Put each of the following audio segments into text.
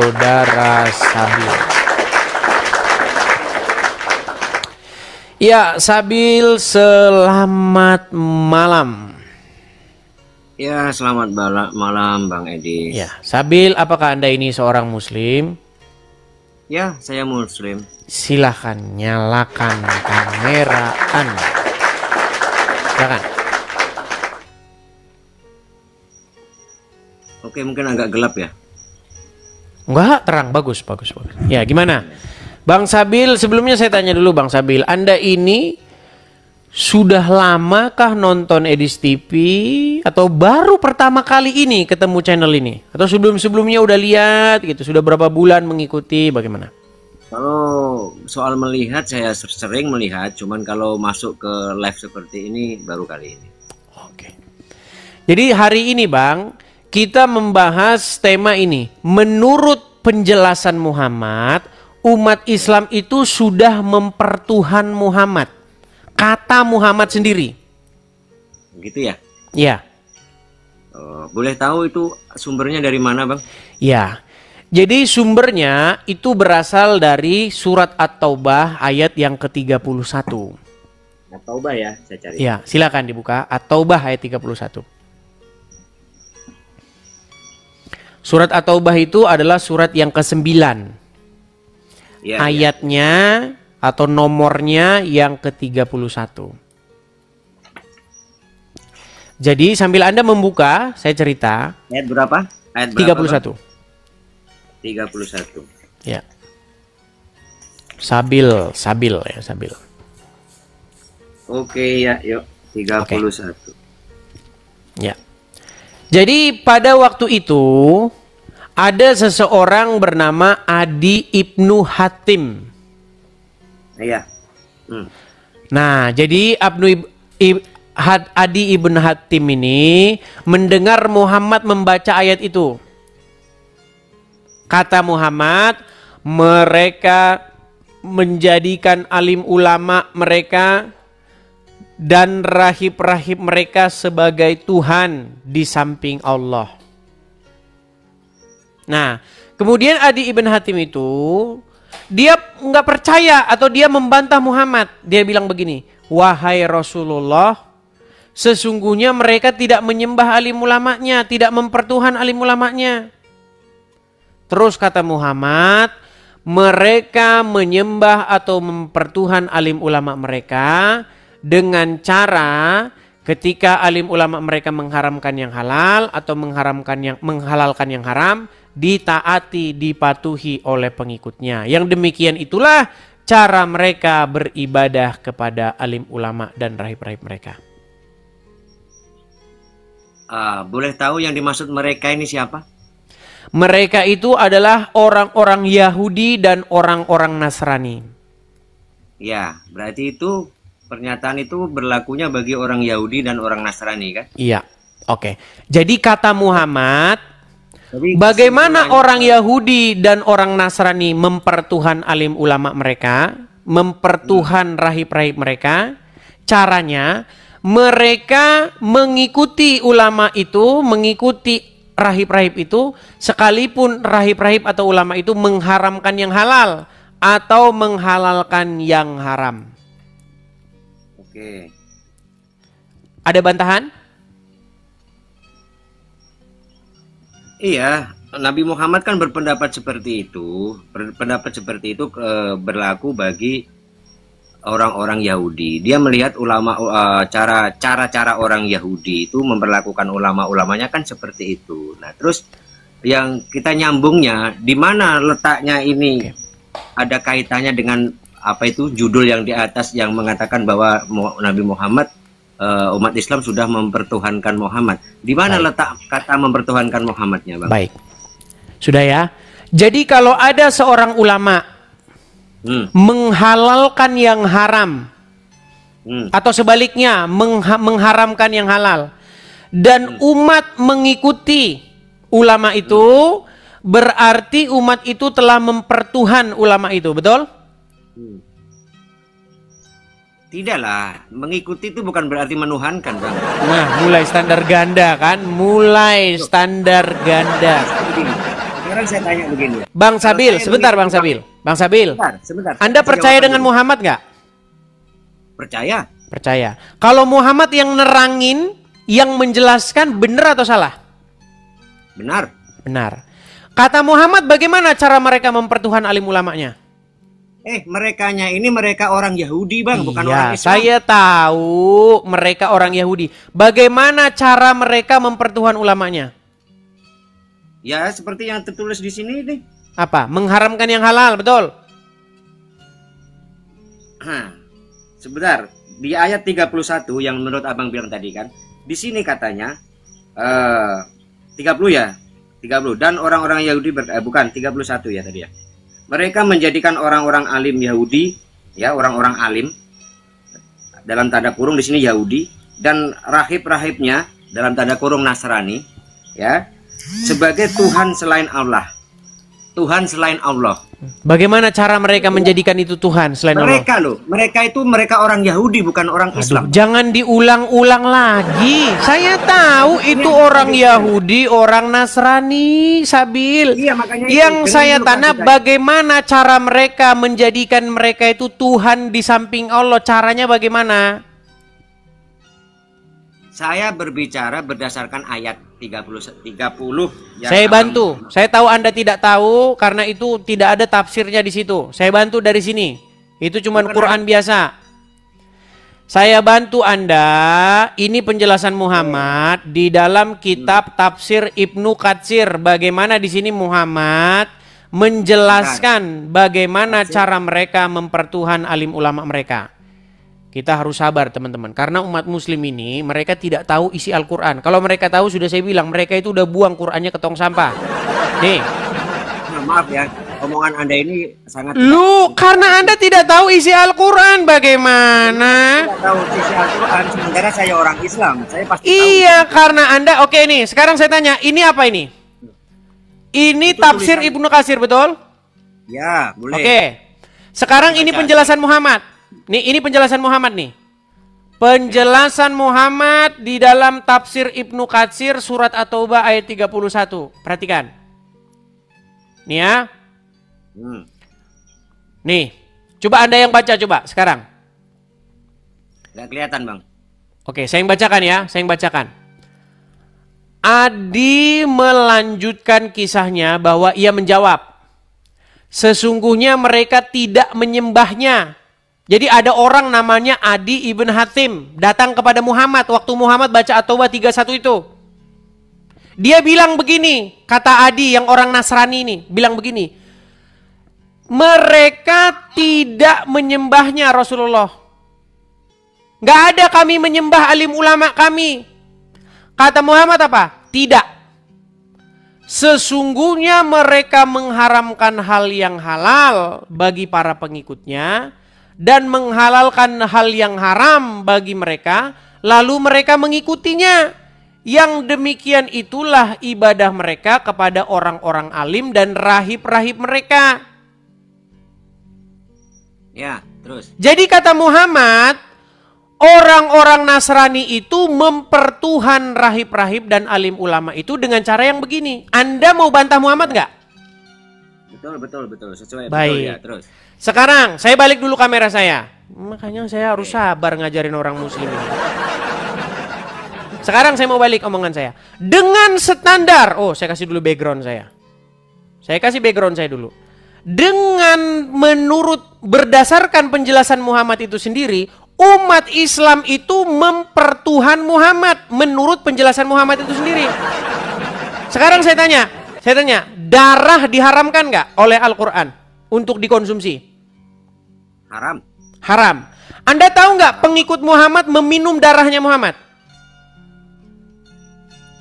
saudara Sabil. Ya, Sabil, selamat malam. Ya, selamat malam Bang Edi. Ya, Sabil, apakah Anda ini seorang muslim? Ya, saya muslim. Silahkan nyalakan kamera Anda. Silakan. Oke, mungkin agak gelap ya. Enggak, terang, bagus. Ya, gimana? Bang Sabil, sebelumnya saya tanya dulu Bang Sabil, Anda ini sudah lamakah nonton Edis TV atau baru pertama kali ini ketemu channel ini? Atau sebelum-sebelumnya udah lihat gitu, sudah berapa bulan mengikuti, bagaimana? Kalau soal melihat, saya sering melihat, cuman kalau masuk ke live seperti ini baru kali ini. Oke. Jadi hari ini Bang, kita membahas tema ini. Menurut penjelasan Muhammad, umat Islam itu sudah mempertuhan Muhammad. Kata Muhammad sendiri. Gitu ya? Ya. Boleh tahu itu sumbernya dari mana Bang? Ya. Jadi sumbernya itu berasal dari surat At-Taubah ayat yang ke-31. At-Taubah ya, saya cari. Ya, silakan dibuka. At-Taubah ayat 31. Surat At-Taubah itu adalah surat yang ke-9. Ya, ayatnya atau nomornya yang ke-31. Jadi sambil Anda membuka, saya cerita. Ayat berapa? Ayat berapa? 31. 31. Ya. Sabil ya, Sabil. Oke ya, yuk 31. Oke. Ya. Jadi pada waktu itu ada seseorang bernama Adi ibnu Hatim. Iya. Nah, jadi Adi ibnu Hatim ini mendengar Muhammad membaca ayat itu. Kata Muhammad, mereka menjadikan alim ulama mereka dan rahib-rahib mereka sebagai Tuhan di samping Allah. Nah, kemudian Adi ibn Hatim itu dia nggak percaya atau dia membantah Muhammad. Dia bilang begini, wahai Rasulullah, sesungguhnya mereka tidak menyembah alim ulamanya, tidak mempertuhan alim ulamanya. Terus kata Muhammad, mereka menyembah atau mempertuhan alim ulama mereka dengan cara ketika alim ulama mereka mengharamkan yang halal atau menghalalkan yang haram, ditaati, dipatuhi oleh pengikutnya. Yang demikian itulah cara mereka beribadah kepada alim ulama dan rahib-rahib mereka. Boleh tahu yang dimaksud mereka ini siapa? Mereka itu adalah orang-orang Yahudi dan orang-orang Nasrani. Ya, berarti itu pernyataan itu berlakunya bagi orang Yahudi dan orang Nasrani kan? Iya, oke. Jadi kata Muhammad, bagaimana orang Yahudi dan orang Nasrani mempertuhan alim ulama mereka, mempertuhan rahib-rahib mereka? Caranya, mereka mengikuti ulama itu, mengikuti rahib-rahib itu, sekalipun rahib-rahib atau ulama itu mengharamkan yang halal atau menghalalkan yang haram. Oke. Ada bantahan? Iya, Nabi Muhammad kan berpendapat seperti itu. Berpendapat seperti itu berlaku bagi orang-orang Yahudi. Dia melihat ulama cara-cara orang Yahudi itu memperlakukan ulama-ulamanya kan seperti itu. Nah, terus yang kita nyambungnya di mana letaknya ini? Ada kaitannya dengan apa itu judul yang di atas yang mengatakan bahwa Nabi Muhammad, umat Islam sudah mempertuhankan Muhammad. Di mana letak kata mempertuhankan Muhammadnya, Bang? Baik. Sudah ya. Jadi kalau ada seorang ulama menghalalkan yang haram atau sebaliknya mengharamkan yang halal dan umat mengikuti ulama itu, berarti umat itu telah mempertuhan ulama itu, betul? Tidaklah, mengikuti itu bukan berarti menuhankan, Bang. Nah, mulai standar ganda kan, mulai standar ganda. sekarang saya tanya begini. Bang Sabil, sebentar Bang Sabil. Bang Sabil, Sebentar. Anda percaya dengan Muhammad nggak? Percaya. Percaya. Kalau Muhammad yang nerangin, yang menjelaskan, benar atau salah? Benar. Benar. Kata Muhammad, bagaimana cara mereka mempertuhan alim ulamanya? Merekanya ini mereka orang Yahudi, Bang, bukan orang Islam. Saya tahu mereka orang Yahudi. Bagaimana cara mereka mempertuhan ulamanya? Ya, seperti yang tertulis di sini nih. Apa? Mengharamkan yang halal, betul? Sebentar, di ayat 31 yang menurut Abang bilang tadi kan, di sini katanya 30 ya. 30 dan orang-orang Yahudi bukan 31 ya tadi ya. Mereka menjadikan orang-orang alim Yahudi, ya orang-orang alim dalam tanda kurung di sini Yahudi dan rahib-rahibnya dalam tanda kurung Nasrani, ya sebagai Tuhan selain Allah. Tuhan selain Allah. Bagaimana cara mereka menjadikan itu Tuhan selain Allah? Mereka itu mereka orang Yahudi bukan orang Islam. Jangan diulang-ulang lagi. Saya tahu itu orang Yahudi, orang Nasrani, Sabil. Iya, makanya yang saya tanya bagaimana cara mereka menjadikan mereka itu Tuhan di samping Allah? Caranya bagaimana? Saya berbicara berdasarkan ayat 30 yang saya bantu. Saya tahu Anda tidak tahu karena itu tidak ada tafsirnya di situ. Saya bantu dari sini. Itu cuma Quran biasa. Saya bantu Anda. Ini penjelasan Muhammad di dalam kitab tafsir Ibnu Katsir. Bagaimana di sini Muhammad menjelaskan bagaimana cara mereka mempertuhan alim ulama mereka. Kita harus sabar teman-teman. Karena umat muslim ini mereka tidak tahu isi Al-Quran. Kalau mereka tahu sudah saya bilang mereka itu udah buang Qurannya ke tong sampah. Nih. Maaf ya. Omongan Anda ini sangat... Karena Anda tidak tahu isi Al-Quran bagaimana? Tidak tahu isi Al-Quran. Sementara saya orang Islam. Saya pasti iya tahu. Karena Anda... Oke nih. Sekarang saya tanya. Ini apa ini? Ini itu tafsir tulisan Ibnu Katsir betul? Ya boleh. Oke. Sekarang ini penjelasan Muhammad. Ini penjelasan Muhammad nih. Penjelasan Muhammad di dalam tafsir Ibnu Katsir surat At-Taubah ayat 31. Perhatikan. Nih ya. Nih. Coba Anda yang baca coba sekarang. Gak kelihatan, Bang. Oke, saya yang bacakan ya. Saya yang bacakan. Adi melanjutkan kisahnya bahwa ia menjawab. Sesungguhnya mereka tidak menyembahnya. Jadi ada orang namanya Adi ibn Hatim datang kepada Muhammad waktu Muhammad baca At-Taubah 31 itu. Dia bilang begini, kata Adi yang orang Nasrani ini, bilang begini. Mereka tidak menyembahnya Rasulullah. Nggak ada kami menyembah alim ulama kami. Kata Muhammad apa? Tidak. Sesungguhnya mereka mengharamkan hal yang halal bagi para pengikutnya dan menghalalkan hal yang haram bagi mereka, lalu mereka mengikutinya. Yang demikian itulah ibadah mereka kepada orang-orang alim dan rahib-rahib mereka. Ya, terus. Jadi kata Muhammad, orang-orang Nasrani itu mempertuhan rahib-rahib dan alim ulama itu dengan cara yang begini. Anda mau bantah Muhammad nggak? Betul. Sesuai. Baik. Betul ya, terus. Sekarang saya balik dulu kamera saya. Makanya saya harus sabar ngajarin orang muslim ini. Sekarang saya mau balik omongan saya. Dengan standar, saya kasih dulu background saya. Saya kasih background saya dulu. Dengan berdasarkan penjelasan Muhammad itu sendiri, umat Islam itu mempertuhan Muhammad menurut penjelasan Muhammad itu sendiri. Sekarang saya tanya, darah diharamkan nggak oleh Al-Quran untuk dikonsumsi? Haram. Anda tahu nggak pengikut Muhammad meminum darahnya Muhammad?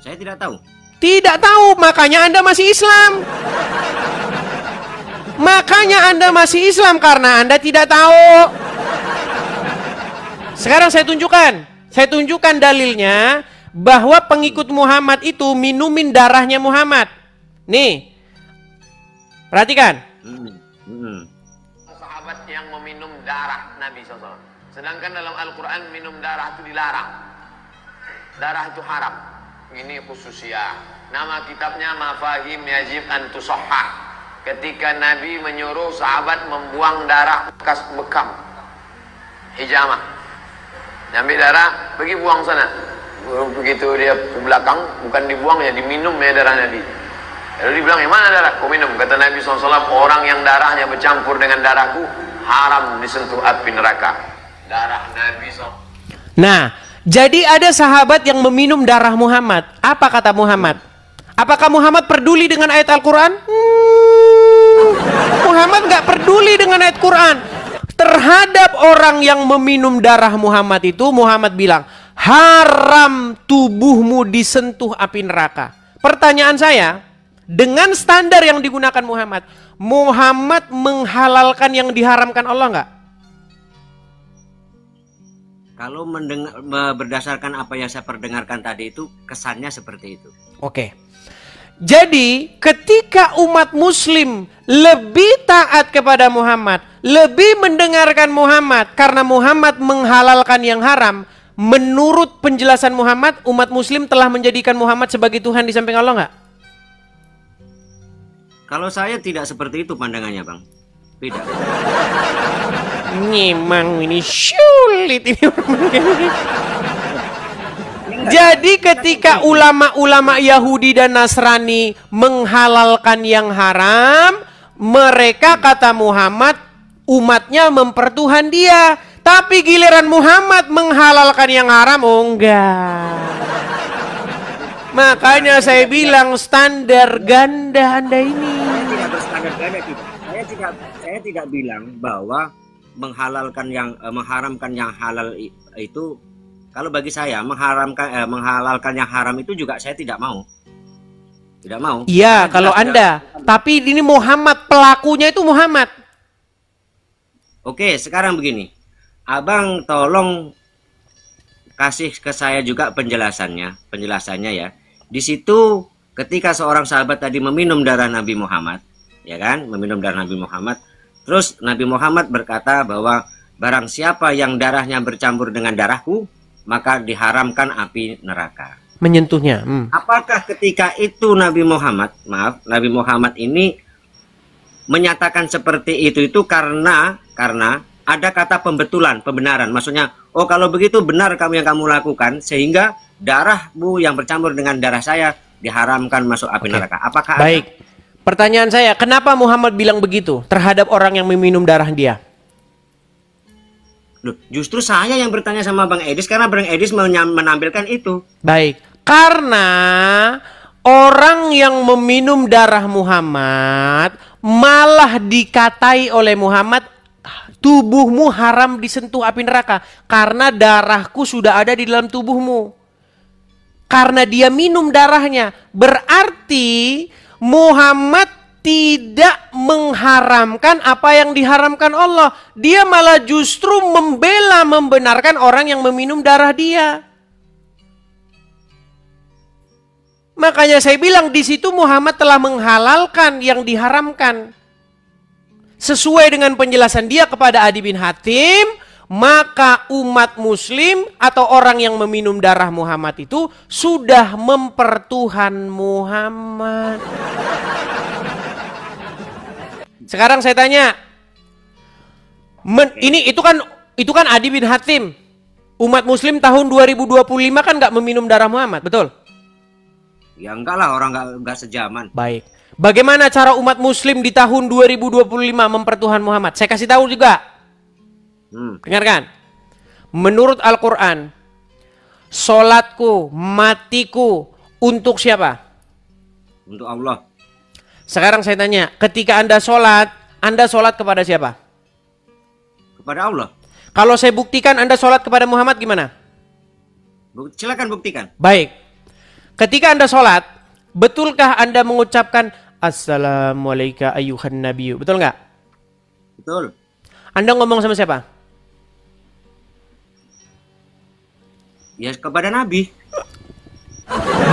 Saya tidak tahu. Tidak tahu, makanya Anda masih Islam. Makanya Anda masih Islam karena Anda tidak tahu. Sekarang saya tunjukkan dalilnya bahwa pengikut Muhammad itu minumin darahnya Muhammad. Nih, perhatikan. Sahabat yang meminum darah Nabi SAW. Sedangkan dalam Al-Quran minum darah itu dilarang. Darah itu haram. Ini khususnya Nama kitabnya Mafahim Yajib an Tusahhah. Ketika Nabi menyuruh sahabat membuang darah bekas bekam hijamah, ambil darah, pergi buang sana. Begitu dia ke belakang, bukan dibuang ya, diminum ya darah Nabi. Lalu dibilang, yang mana darah? Kau minum. Kata Nabi SAW, orang yang darahnya bercampur dengan darahku haram disentuh api neraka. Darah Nabi SAW. Nah, jadi ada sahabat yang meminum darah Muhammad. Apa kata Muhammad? Apakah Muhammad peduli dengan ayat Al-Quran? Muhammad nggak peduli dengan ayat Quran. Terhadap orang yang meminum darah Muhammad itu, Muhammad bilang, haram tubuhmu disentuh api neraka. Pertanyaan saya, dengan standar yang digunakan Muhammad, Muhammad menghalalkan yang diharamkan Allah nggak? Kalau berdasarkan apa yang saya perdengarkan tadi itu, kesannya seperti itu. Oke. Jadi ketika umat muslim lebih taat kepada Muhammad, lebih mendengarkan Muhammad karena Muhammad menghalalkan yang haram, menurut penjelasan Muhammad, umat muslim telah menjadikan Muhammad sebagai Tuhan di samping Allah nggak? Kalau saya tidak seperti itu pandangannya, Bang. Tidak. Memang ini sulit ini. Jadi ketika ulama-ulama Yahudi dan Nasrani menghalalkan yang haram, mereka kata Muhammad, umatnya mempertuhan dia. Tapi giliran Muhammad menghalalkan yang haram, oh enggak. Makanya saya bilang standar ganda Anda ini. Saya tidak berstandar ganda, tidak. Saya tidak bilang bahwa menghalalkan mengharamkan yang halal itu. Kalau bagi saya menghalalkan yang haram itu juga saya tidak mau. Tidak mau. Iya, kalau Anda. Tapi ini Muhammad, pelakunya itu Muhammad. Oke, sekarang begini. Abang tolong kasih ke saya juga penjelasannya ya. Di situ ketika seorang sahabat tadi meminum darah Nabi Muhammad, ya kan? Meminum darah Nabi Muhammad. Terus Nabi Muhammad berkata bahwa barang siapa yang darahnya bercampur dengan darahku, maka diharamkan api neraka. Menyentuhnya. Apakah ketika itu Nabi Muhammad ini menyatakan seperti itu karena ada kata pembenaran. Maksudnya, oh kalau begitu benar yang kamu lakukan sehingga darahmu yang bercampur dengan darah saya diharamkan masuk api neraka. Apakah baik? Pertanyaan saya, kenapa Muhammad bilang begitu terhadap orang yang meminum darah dia? Loh, justru saya yang bertanya sama Bang Edis karena Bang Edis menampilkan itu. Baik, karena orang yang meminum darah Muhammad malah dikatai oleh Muhammad, tubuhmu haram disentuh api neraka karena darahku sudah ada di dalam tubuhmu. Karena dia minum darahnya, berarti Muhammad tidak mengharamkan apa yang diharamkan Allah. Dia malah justru membenarkan orang yang meminum darah dia. Makanya saya bilang di situ Muhammad telah menghalalkan yang diharamkan. Sesuai dengan penjelasan dia kepada Adi bin Hatim, maka umat muslim atau orang yang meminum darah Muhammad itu sudah mempertuhan Muhammad. Sekarang saya tanya, itu kan Adi bin Hatim. Umat muslim tahun 2025 kan nggak meminum darah Muhammad, betul? Ya enggak lah, orang enggak sejaman. Baik. Bagaimana cara umat muslim di tahun 2025 mempertuhan Muhammad? Saya kasih tahu juga. Dengarkan. Menurut Al-Quran, solatku, matiku untuk siapa? Untuk Allah. Sekarang saya tanya, ketika Anda sholat kepada siapa? Kepada Allah. Kalau saya buktikan Anda sholat kepada Muhammad gimana? Silakan buktikan. Baik. Ketika Anda sholat, betulkah Anda mengucapkan Assalamualaikum ayyuhan nabiyyu? Betul nggak? Betul. Anda ngomong sama siapa? Ya kepada Nabi.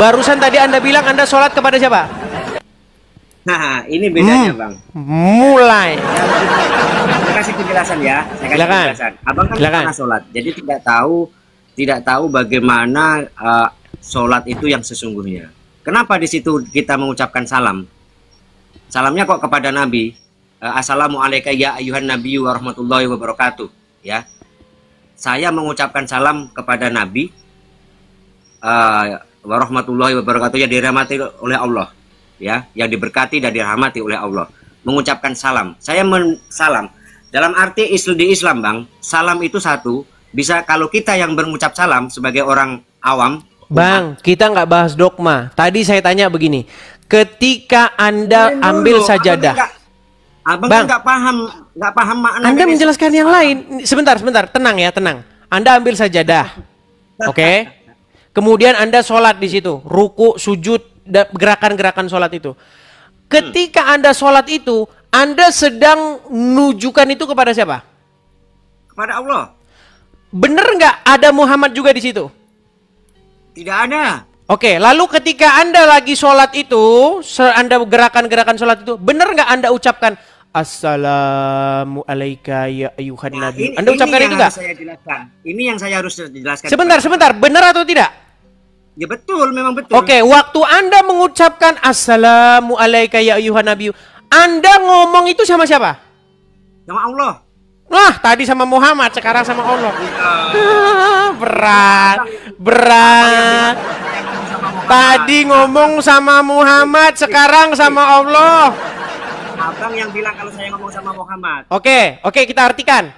Barusan tadi Anda bilang Anda sholat kepada siapa? Nah, ini bedanya, Bang. Mulai. Saya kasih penjelasan ya. Saya kasih penjelasan. Abang kan pernah sholat, jadi tidak tahu bagaimana sholat itu yang sesungguhnya. Kenapa di situ kita mengucapkan salam? Salamnya kok kepada Nabi. Assalamualaikum ya ayuhan nabiyyu warahmatullahi wabarakatuh. Ya, saya mengucapkan salam kepada Nabi warahmatullahi wabarakatuh, yang dirahmati oleh Allah, ya, yang diberkati dan dirahmati oleh Allah. Mengucapkan salam. Saya salam. Dalam arti di Islam, Bang, salam itu satu. Bisa kalau kita yang mengucap salam sebagai orang awam. Bang, kita nggak bahas dogma. Tadi saya tanya begini. Ketika Anda ambil sajadah, Abang Bang, nggak paham makna. Anda menjelaskan yang lain. Sebentar, tenang ya, tenang. Anda ambil sajadah, oke? Kemudian Anda sholat di situ, ruku, sujud, gerakan-gerakan sholat itu. Ketika Anda sholat itu, Anda sedang menunjukkan itu kepada siapa? Kepada Allah. Bener nggak ada Muhammad juga di situ? Tidak ada. Oke, lalu ketika Anda lagi sholat itu, Anda gerakan-gerakan sholat itu, bener nggak Anda ucapkan Assalamu alayka ya ayuhan nabi? Anda ucapkan itu nggak? Ini yang saya harus jelaskan. Sebentar, benar atau tidak? Ya betul, memang betul. Oke, waktu Anda mengucapkan Assalamu alayka ya ayuhan nabi, Anda ngomong itu sama siapa? Sama Allah. Wah, tadi sama Muhammad, sekarang sama Allah. Berat. Tadi ngomong sama Muhammad, sekarang sama Allah. Abang yang bilang kalau saya ngomong sama Muhammad. Oke, kita artikan.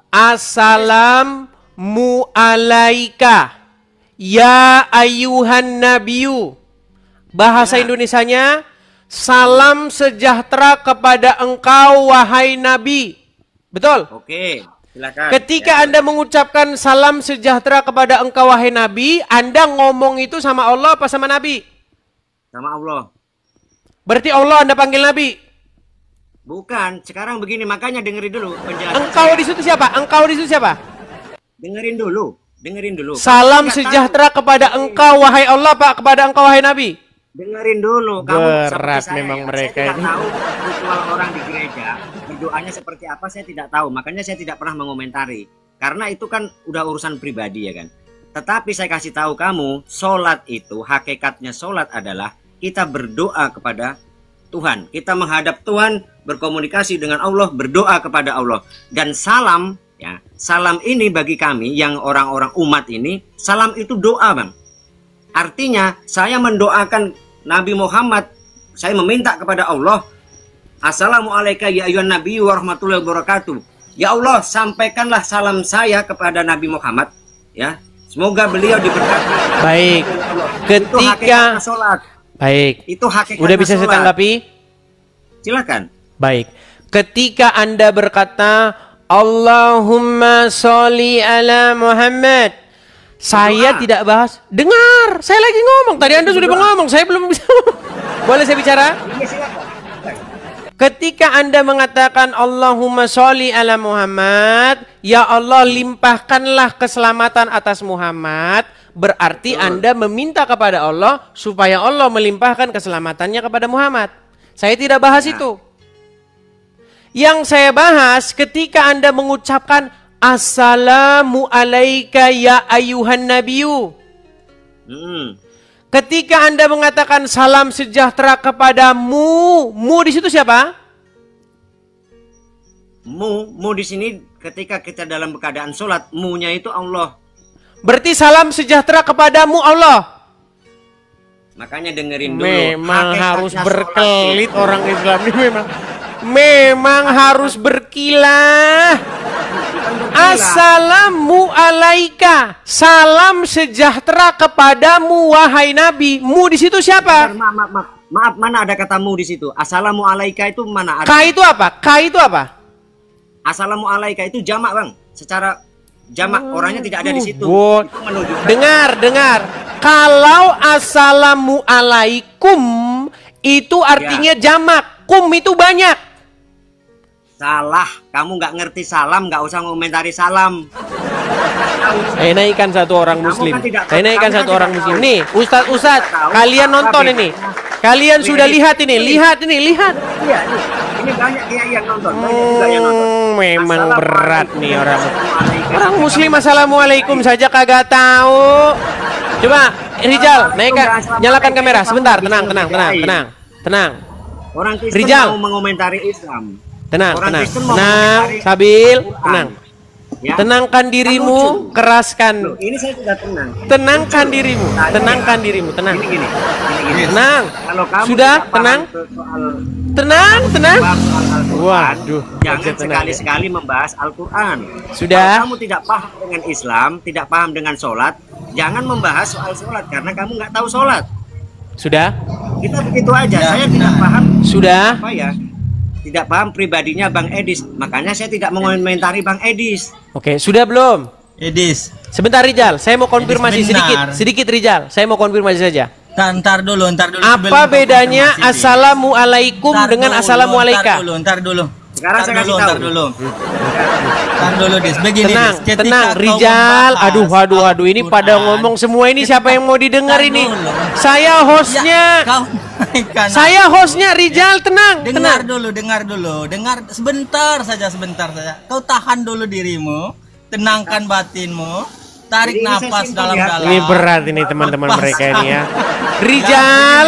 Assalamu alayka ya ayuhan nabiyyu. Bahasa Indonesianya, salam sejahtera kepada engkau wahai nabi. Betul? Oke, silakan. Ketika Anda mengucapkan salam sejahtera kepada engkau wahai nabi, Anda ngomong itu sama Allah apa sama nabi? Sama Allah. Berarti Allah Anda panggil nabi? Bukan, sekarang begini, makanya dengerin dulu penjelasan. Engkau di situ siapa? Dengerin dulu. Salam sejahtera kepada engkau wahai Allah Pak, kepada engkau wahai nabi. Dengerin dulu. Berat memang mereka ini. Saya tidak tahu ritual orang di gereja berdoanya seperti apa, saya tidak tahu. Makanya saya tidak pernah mengomentari. Karena itu kan udah urusan pribadi ya kan. Tetapi saya kasih tahu kamu, sholat itu, hakikatnya sholat adalah kita berdoa kepada Tuhan. Kita menghadap Tuhan, berkomunikasi dengan Allah, berdoa kepada Allah. Dan salam, ya, salam ini bagi kami yang orang-orang umat ini, salam itu doa, Bang. Artinya saya mendoakan Nabi Muhammad, saya meminta kepada Allah, Assalamualaikum ya ayuhan nabiyyu warahmatullahi wabarakatuh. Ya Allah, sampaikanlah salam saya kepada Nabi Muhammad, ya. Semoga beliau diberkati. Baik. Ketika sholat. Baik. Itu hakikat. Udah bisa saya tanggapi? Silakan. Baik. Ketika Anda berkata Allahumma sholli ala Muhammad, saya tidak bahas. Dengar, saya lagi ngomong. Tadi Anda sudah ngomong, saya belum bisa. Boleh saya bicara? Iya, silakan. Ketika Anda mengatakan Allahumma sholli ala Muhammad, ya Allah limpahkanlah keselamatan atas Muhammad, berarti Anda meminta kepada Allah supaya Allah melimpahkan keselamatannya kepada Muhammad. Saya tidak bahas itu. Yang saya bahas ketika Anda mengucapkan Assalamu alayka ya ayuhan nabiyyu. Ketika Anda mengatakan salam sejahtera kepadamu, mu di situ siapa? Mu di sini ketika kita dalam keadaan sholat, mu-nya itu Allah. Berarti salam sejahtera kepadamu Allah. Makanya dengerin dulu. Memang harus berkelit orang Islam ini memang harus berkilah. Assalamu alaika, salam sejahtera kepadamu wahai Nabi. Mu di situ siapa? Maaf, mana ada kata mu di situ? Assalamu alaika itu mana ada? Ka itu apa? Ka itu apa? Assalamu alaika itu jamak, Bang. Secara jamak orangnya tidak ada di situ. Dengar. Kalau assalamu alaikum itu artinya jamak, kum itu banyak. Salah, kamu nggak ngerti salam, nggak usah ngomentari salam. Saya naikkan satu orang muslim. Nih, Ustadz, kalian nonton ini. Kalian sudah lihat ini. Iya, ini banyak yang nonton. Memang berat nih orang muslim. Assalamualaikum saja kagak tahu. Coba Rijal, naikkan, nyalakan kamera. Sebentar, tenang. Orang Kristen Rijal. mau mengomentari Islam. Tenang. Orang Kristen mau Tenang, mengomentari Sabil, Al-Quran. tenang. Ya. Tenangkan dirimu, Loh, keraskan. ini saya sudah tenang. Tenangkan dirimu, tenang. Gini. Tenang. Kalau kamu Sudah, tidak paham tenang. soal Tenang. bab soal Al-Quran, Waduh, jangan tenang. sekali-sekali membahas Al-Quran. Sudah. Kalau kamu tidak paham dengan Islam, tidak paham dengan sholat, jangan membahas soal sholat karena kamu nggak tahu sholat. Sudah? Kita begitu aja. Saya tidak paham Sudah? apa ya. Tidak paham pribadinya Bang Edis, makanya saya tidak mengomentari Bang Edis. Oke, sudah belum? Edis, Sebentar Rijal, saya mau konfirmasi Edis benar. sedikit Rijal. Saya mau konfirmasi saja. ntar dulu. Apa bedanya assalamualaikum dengan assalamualaikum? Ntar dulu. Sekarang saya kasih tahu. Ntar dulu, Dis. Begini, Tenang, Dis. Ketika tenang, kau Rijal. membahas Aduh, ini Al-Quran, pada ngomong semua ini siapa yang mau didengar Ntar ini? dulu. Saya hostnya. Ya, kau naikkan. Saya hostnya Rijal, tenang. Dengar dulu. Sebentar saja. Kau tahan dulu dirimu, tenangkan batinmu, tarik Ini saya nafas simpel, ya. dalam-dalam. Ini berat ini teman-teman Lepas. mereka ini ya. Rijal,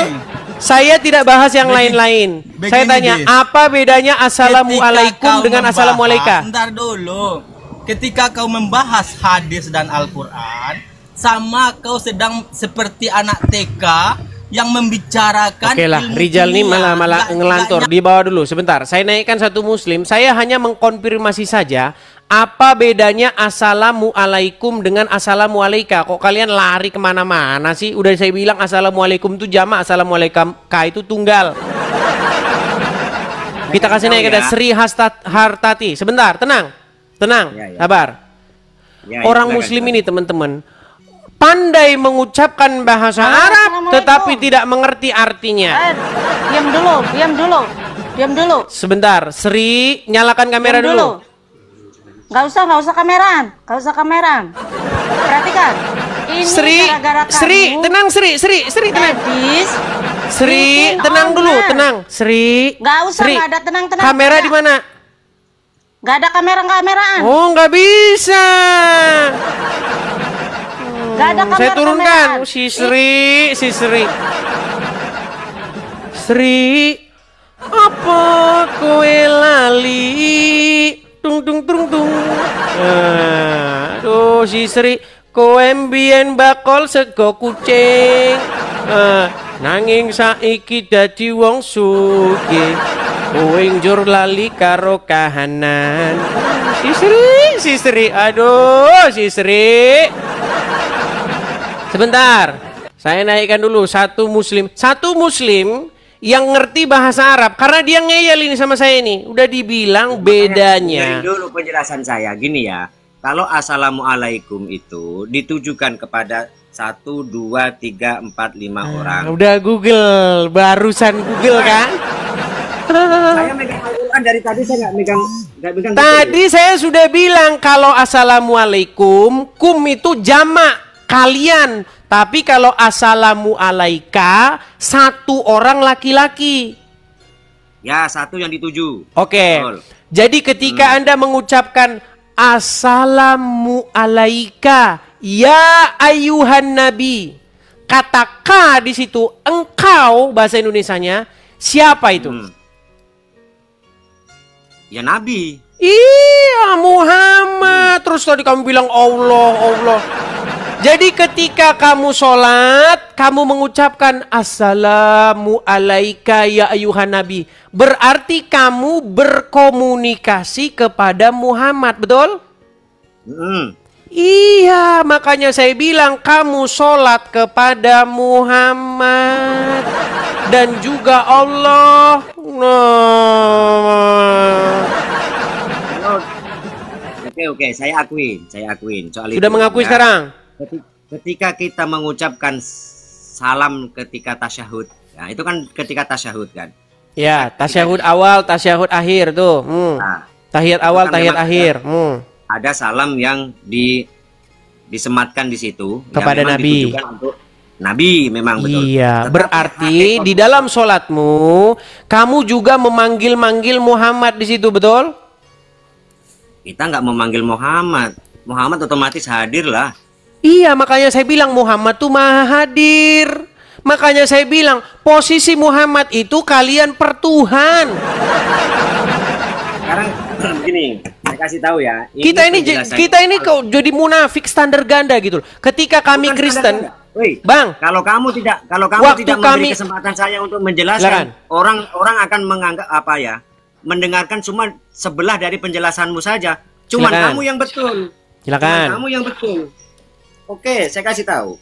saya tidak bahas yang lain-lain. Saya begini, tanya, Dis. apa bedanya assalamualaikum Ketika kau dengan membahas- assalamualaikum? Ntar dulu. Ketika kau membahas hadis dan Al-Quran, sama kau sedang seperti anak TK yang membicarakan. Oke lah, ilmu Rijal nih kimia. malah ngelantur. Di bawah dulu, sebentar. Saya naikkan satu muslim. Saya hanya mengkonfirmasi saja. Apa bedanya assalamualaikum dengan assalamualaikum? Kok kalian lari kemana-mana sih? Udah saya bilang assalamualaikum itu jamak, assalamualaikum itu tunggal. Kita kasih naik ada Sri Hartati. Sebentar, tenang, Ya. sabar. Ya, Orang silakan, muslim silakan. ini teman-teman pandai mengucapkan bahasa Arab tetapi tidak mengerti artinya. Diam dulu. Sebentar, Sri, nyalakan kamera Diam dulu. Nggak usah kameran. Perhatikan. Ini Sri, gara-gara kamu. Sri, tenang Sri, tenang. Edis, Sri, bikin tenang dulu, owner. tenang. Sri. Nggak usah, Sri, nggak ada tenang-tenang. Kamera Nggak di ada. mana? Nggak ada kameraan. Oh, nggak bisa. Nggak ada Saya turunkan. kameraan. Si Sri. Sri, apa kowe lali? Tung. Aduh, si Sri, kowe mbien bakol sego kucing. Nanging saiki dadi wong sugih. Kowe njur lali karo kahanan. Si Sri, aduh, si Sri. Sebentar, saya naikkan dulu satu muslim yang ngerti bahasa Arab karena dia ngeyel ini sama saya ini. Udah dibilang bedanya. Dengerin dulu penjelasan saya. Gini ya, kalau assalamualaikum itu ditujukan kepada 1, 2, 3, 4, 5 orang. Udah Google, barusan Google kan? Saya megang Al-Quran dari tadi, saya nggak megang Tadi saya sudah bilang kalau assalamualaikum, kum itu jamak kalian. Tapi kalau assalamualaika, satu orang laki-laki. Ya, satu yang dituju. Oke. Betul. Jadi ketika Anda mengucapkan assalamualaika ya ayuhan nabi, kata ka di situ engkau bahasa Indonesianya siapa itu? Ya Nabi. Iya Muhammad. Terus tadi kamu bilang Allah. Jadi ketika kamu sholat, kamu mengucapkan assalamu alaika ya ayuhan nabi. Berarti kamu berkomunikasi kepada Muhammad, betul? Iya, makanya saya bilang kamu sholat kepada Muhammad dan juga Allah. Oke, saya akuin. Soal Sudah itu, mengakui ya. sekarang? Ketika kita mengucapkan salam ketika tasyahud, ya itu kan ketika tasyahud kan. Ya, tasyahud awal, tasyahud akhir tuh. Nah, Tahiyat itu awal, kan tahiyat memang akhir. ada salam yang disematkan di situ Kepada yang memang Nabi. ditujukan untuk Nabi, memang betul. Iya, Tetapi berarti hakikat- di dalam sholatmu kamu juga memanggil-manggil Muhammad di situ, betul? kita nggak memanggil Muhammad. Muhammad otomatis hadir lah. Iya, makanya saya bilang Muhammad tuh maha hadir. Makanya saya bilang posisi Muhammad itu kalian pertuhan. Sekarang begini, saya kasih tahu ya. Kita ini kok jadi munafik standar ganda gitu loh. Ketika kami Bukan Kristen, Woi, Bang, kalau kamu tidak memberi kesempatan saya untuk menjelaskan, orang akan menganggap apa ya? Mendengarkan cuma sebelah dari penjelasanmu saja. Cuman kamu yang betul. Silakan. Cuman kamu yang betul. Oke, saya kasih tahu.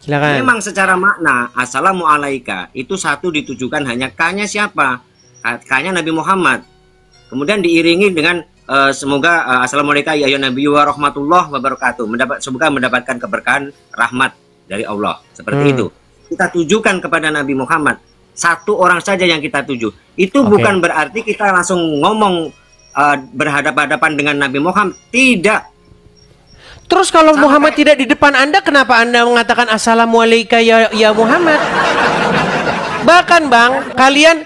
Silakan. Memang secara makna Assalamualaikum itu satu ditujukan hanya K-nya siapa? K-nya Nabi Muhammad. Kemudian diiringi dengan semoga Assalamualaikum ya Nabi wa rahmatullah wabarakatuh. Semoga mendapatkan keberkahan rahmat dari Allah. Seperti itu. Kita tujukan kepada Nabi Muhammad. Satu orang saja yang kita tuju. Itu bukan berarti kita langsung ngomong berhadapan-hadapan dengan Nabi Muhammad. Tidak. Terus kalau Muhammad tidak di depan Anda, kenapa Anda mengatakan Assalamualaikum ya Muhammad? Bahkan Bang, kalian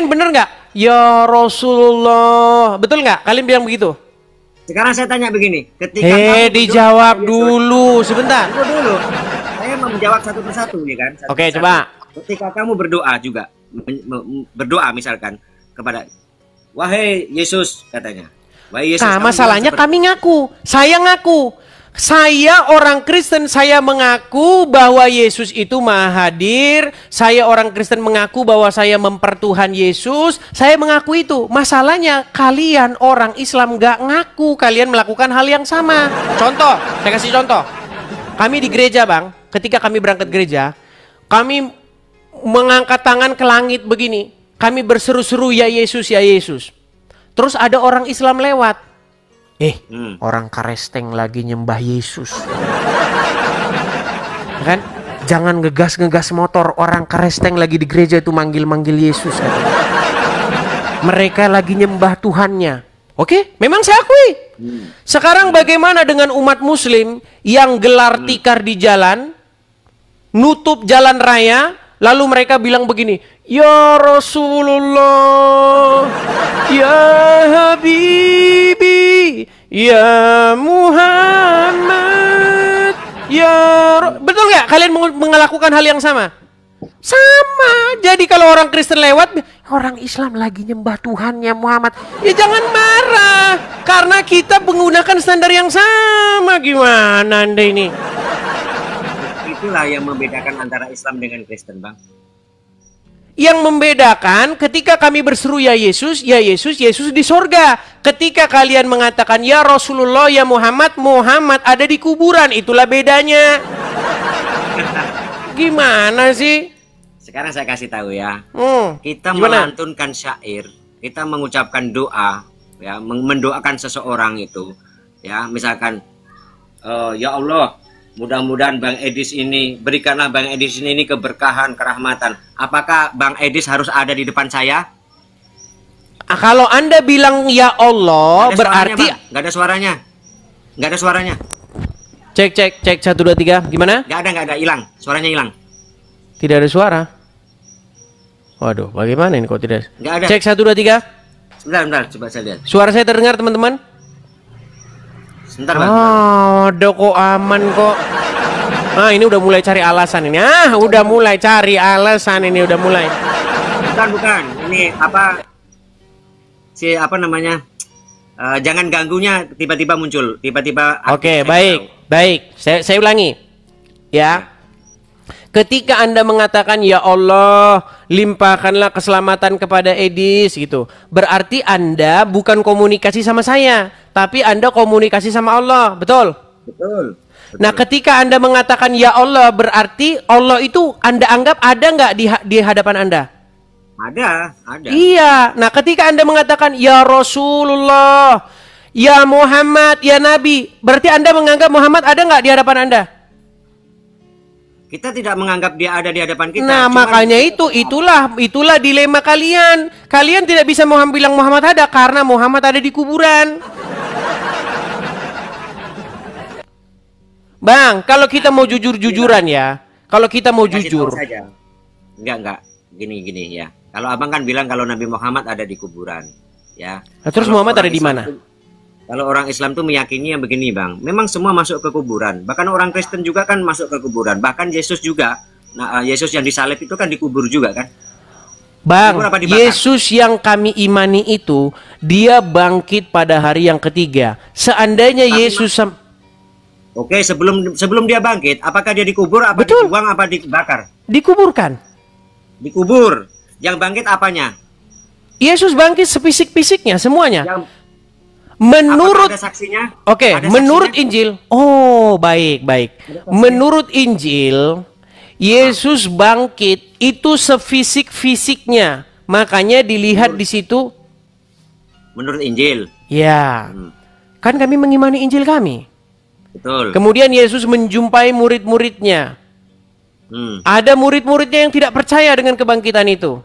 bener nggak? Ya Rasulullah, betul nggak? Kalian bilang begitu? Sekarang saya tanya begini, ketika dijawab dulu, sebentar. Dulu. Saya mau menjawab satu persatu, ya kan? Oke, coba. Ketika kamu berdoa juga, berdoa misalkan kepada wahai Yesus katanya. Wahai Yesus. Nah, masalahnya kami ngaku, saya ngaku. Saya orang Kristen, saya mengaku bahwa Yesus itu maha hadir. Saya orang Kristen mengaku bahwa saya mempertuhan Yesus. Saya mengaku itu. Masalahnya kalian orang Islam gak ngaku kalian melakukan hal yang sama. Contoh, saya kasih contoh. Kami di gereja Bang, ketika kami berangkat gereja, kami mengangkat tangan ke langit begini. Kami berseru-seru ya Yesus, ya Yesus. Terus ada orang Islam lewat. Orang Karesteng lagi nyembah Yesus. Kan? Jangan ngegas motor. Orang Karesteng lagi di gereja itu manggil-manggil Yesus. Kan? Mereka lagi nyembah Tuhannya. Oke, memang saya akui. Sekarang bagaimana dengan umat muslim yang gelar tikar di jalan, nutup jalan raya, lalu mereka bilang begini, ya Rasulullah, ya Habibi, ya Muhammad, betul nggak? Kalian melakukan hal yang sama? Sama. Jadi kalau orang Kristen lewat, orang Islam lagi nyembah Tuhannya Muhammad, ya jangan marah, karena kita menggunakan standar yang sama. Gimana Anda ini? Itulah yang membedakan antara Islam dengan Kristen, Bang. Yang membedakan ketika kami berseru ya Yesus, Yesus di sorga. Ketika kalian mengatakan ya Rasulullah, ya Muhammad, Muhammad ada di kuburan. Itulah bedanya. Gimana sih? Sekarang saya kasih tahu ya. Kita gimana? melantunkan syair, kita mengucapkan doa, ya, mendoakan seseorang itu, ya, misalkan, ya Allah, mudah-mudahan Bang Edis ini, berikanlah Bang Edis ini keberkahan, kerahmatan. Apakah Bang Edis harus ada di depan saya? Kalau Anda bilang ya Allah, berarti nggak ada suaranya. Nggak ada suaranya. Cek 1 2 3. Gimana? Nggak ada, hilang. Suaranya hilang. Tidak ada suara. Waduh, bagaimana ini kok tidak? Nggak ada. Cek 1 2 3. Sebentar, coba saya lihat. Suara saya terdengar, teman-teman? Sebentar, Bang. Udah kok aman kok. Ini udah mulai cari alasan ini. Udah mulai cari alasan ini, udah mulai. Bukan. Ini apa namanya? Jangan ganggunya tiba-tiba muncul, tiba-tiba. Oke, baik. Saya ulangi. Ya. Ketika Anda mengatakan ya Allah, limpahkanlah keselamatan kepada Edis gitu. Berarti Anda bukan komunikasi sama saya, tapi Anda komunikasi sama Allah, betul? Betul. Nah, ketika Anda mengatakan ya Allah, berarti Allah itu Anda anggap ada nggak di hadapan Anda? Ada. Iya. Nah, ketika Anda mengatakan ya Rasulullah, ya Muhammad, ya Nabi, berarti Anda menganggap Muhammad ada nggak di hadapan Anda? Kita tidak menganggap dia ada di hadapan kita. Nah, makanya itulah dilema kalian. Kalian tidak bisa bilang Muhammad ada karena Muhammad ada di kuburan. Bang, kalau kita mau jujur-jujuran ya, kalau kita mau jujur. Saja. Enggak. Gini ya. Kalau abang kan bilang kalau Nabi Muhammad ada di kuburan, ya. Nah, terus Muhammad ada di mana? Kalau orang Islam tuh meyakini yang begini, Bang. Memang semua masuk ke kuburan. Bahkan orang Kristen juga kan masuk ke kuburan. Bahkan Yesus juga. Nah, Yesus yang disalib itu kan dikubur juga kan? Bang, Kubur apa dibakar? Yesus yang kami imani itu, dia bangkit pada hari yang ketiga. Seandainya Tapi, Yesus... Oke, sebelum dia bangkit, apakah dia dikubur, apa Betul. dibuang, apa dibakar? Dikuburkan. Dikubur. Yang bangkit apanya? Yesus bangkit sepfisik-fisiknya, semuanya. Yang Menurut... apakah ada saksinya? Oke, Ada menurut saksinya? Injil. Oh, baik, baik. Menurut Injil, Yesus bangkit itu sefisik-fisiknya. Makanya dilihat di situ. Menurut Injil. Ya. Kan kami mengimani Injil kami. Betul. Kemudian Yesus menjumpai murid-muridnya. Ada murid-muridnya yang tidak percaya dengan kebangkitan itu.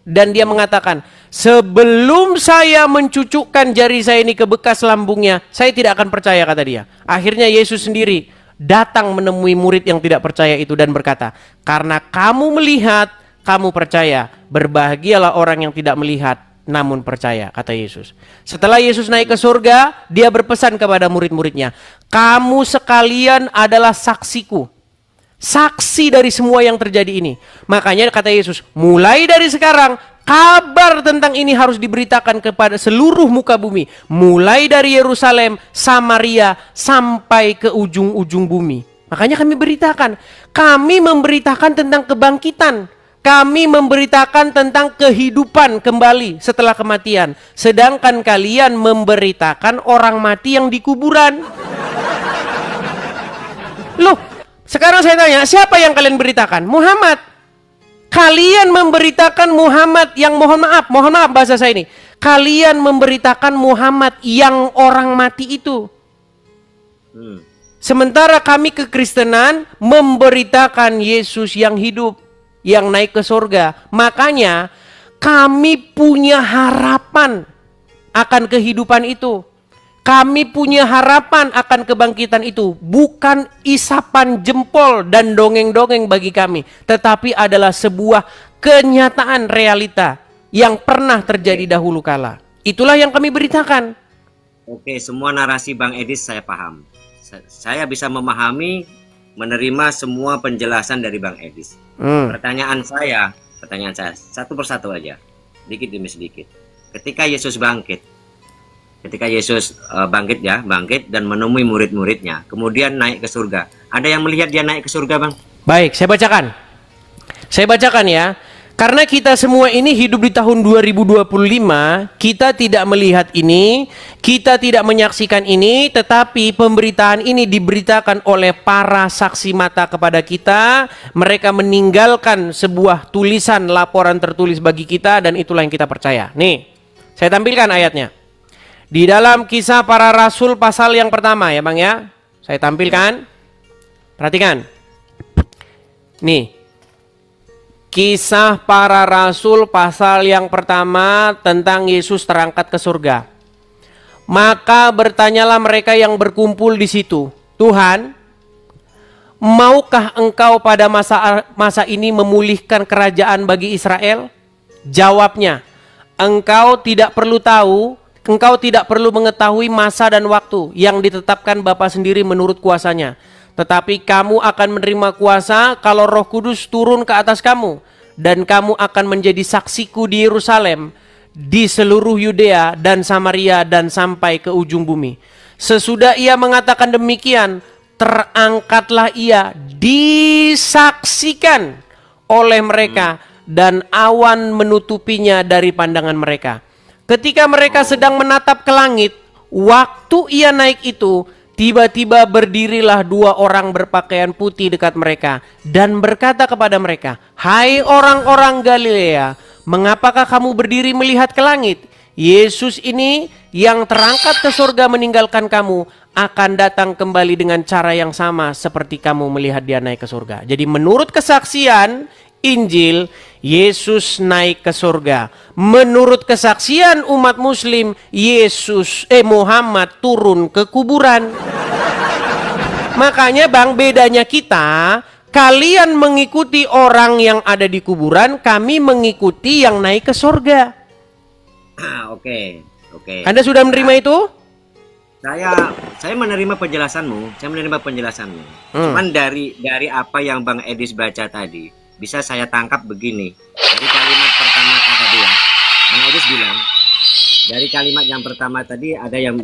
Dan dia mengatakan, sebelum saya mencucukkan jari saya ini ke bekas lambungnya, saya tidak akan percaya, kata dia. Akhirnya Yesus sendiri datang menemui murid yang tidak percaya itu dan berkata, karena kamu melihat, kamu percaya. Berbahagialah orang yang tidak melihat, namun percaya, kata Yesus. Setelah Yesus naik ke surga, dia berpesan kepada murid-muridnya, kamu sekalian adalah saksiku. Saksi dari semua yang terjadi ini. Makanya kata Yesus, mulai dari sekarang kabar tentang ini harus diberitakan kepada seluruh muka bumi. Mulai dari Yerusalem, Samaria, sampai ke ujung-ujung bumi. Makanya kami beritakan. Kami memberitakan tentang kebangkitan. Kami memberitakan tentang kehidupan kembali setelah kematian. Sedangkan kalian memberitakan orang mati yang di kuburan. Loh, sekarang saya tanya, siapa yang kalian beritakan? Muhammad. Kalian memberitakan Muhammad yang mohon maaf bahasa saya ini. Kalian memberitakan Muhammad yang orang mati itu. Sementara kami kekristenan memberitakan Yesus yang hidup, yang naik ke surga. Makanya kami punya harapan akan kehidupan itu. Kami punya harapan akan kebangkitan itu. Bukan isapan jempol dan dongeng-dongeng bagi kami. Tetapi adalah sebuah kenyataan realita yang pernah terjadi dahulu kala. Itulah yang kami beritakan. Oke, semua narasi Bang Edis saya paham. Saya bisa memahami, menerima semua penjelasan dari Bang Edis. Pertanyaan saya satu persatu aja, sedikit demi sedikit. Ketika Yesus bangkit bangkit dan menemui murid-muridnya, kemudian naik ke surga. Ada yang melihat dia naik ke surga, Bang? Baik, saya bacakan ya. Karena kita semua ini hidup di tahun 2025, kita tidak melihat ini, kita tidak menyaksikan ini, tetapi pemberitaan ini diberitakan oleh para saksi mata kepada kita. Mereka meninggalkan sebuah tulisan, laporan tertulis bagi kita, dan itulah yang kita percaya. Nih, saya tampilkan ayatnya. Di dalam Kisah Para Rasul pasal yang pertama ya Bang ya. Saya tampilkan. Perhatikan. Nih. Kisah Para Rasul pasal yang pertama tentang Yesus terangkat ke surga. Maka bertanyalah mereka yang berkumpul di situ, Tuhan, maukah engkau pada masa ini memulihkan kerajaan bagi Israel? Jawabnya, engkau tidak perlu tahu, engkau tidak perlu mengetahui masa dan waktu yang ditetapkan Bapa sendiri menurut kuasanya. Tetapi kamu akan menerima kuasa kalau Roh Kudus turun ke atas kamu. Dan kamu akan menjadi saksiku di Yerusalem, di seluruh Yudea dan Samaria dan sampai ke ujung bumi. Sesudah ia mengatakan demikian, terangkatlah ia disaksikan oleh mereka dan awan menutupinya dari pandangan mereka. Ketika mereka sedang menatap ke langit, waktu ia naik itu, tiba-tiba berdirilah dua orang berpakaian putih dekat mereka dan berkata kepada mereka, hai orang-orang Galilea, mengapakah kamu berdiri melihat ke langit? Yesus ini yang terangkat ke surga meninggalkan kamu akan datang kembali dengan cara yang sama seperti kamu melihat dia naik ke surga. Jadi menurut kesaksian Injil, Yesus naik ke surga. Menurut kesaksian umat muslim, Muhammad turun ke kuburan. Makanya Bang, bedanya kita, kalian mengikuti orang yang ada di kuburan, kami mengikuti yang naik ke surga. Oke. Anda sudah menerima itu? Saya menerima penjelasanmu. Cuman dari apa yang Bang Edis baca tadi, bisa saya tangkap begini. Dari kalimat pertama tadi ya, Bang Edis bilang, dari kalimat yang pertama tadi ada yang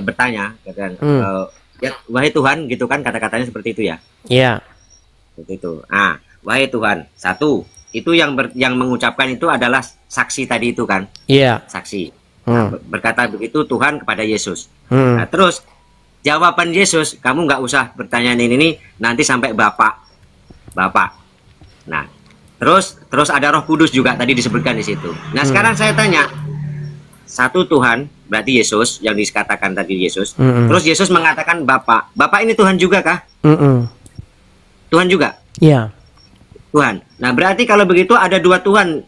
bertanya, katakan, ya, wahai Tuhan, gitu kan kata-katanya seperti itu ya. Iya. Seperti itu. Ah, wahai Tuhan, satu, itu yang mengucapkan itu adalah saksi tadi itu kan? Iya. Saksi. Nah, berkata begitu Tuhan kepada Yesus. Hmm. Nah, terus jawaban Yesus, kamu nggak usah bertanya ini nanti sampai Bapak. Nah, terus ada Roh Kudus juga tadi disebutkan di situ. Nah, sekarang saya tanya, satu Tuhan, berarti Yesus yang dikatakan tadi Yesus. Terus Yesus mengatakan Bapak. Bapak ini Tuhan juga kah? Tuhan juga? Iya. Tuhan. Nah, berarti kalau begitu ada dua Tuhan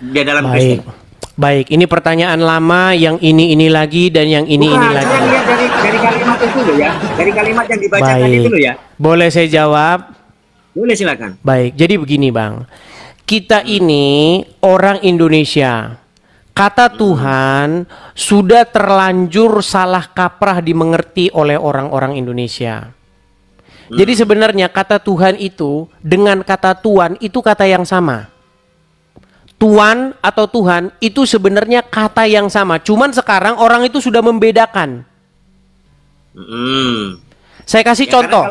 di dalam Kristen. Baik, ini pertanyaan lama, yang ini lagi dan yang ini lagi. Saya lihat dari kalimat itu loh ya, dari kalimat yang dibacakan itu loh ya. Boleh saya jawab? Boleh, silakan. Baik, jadi begini Bang, kita ini orang Indonesia. Kata Tuhan sudah terlanjur salah kaprah dimengerti oleh orang-orang Indonesia. Jadi sebenarnya kata Tuhan itu dengan kata Tuhan itu kata yang sama. Tuan atau Tuhan itu sebenarnya kata yang sama. Cuman sekarang orang itu sudah membedakan. Saya kasih contoh.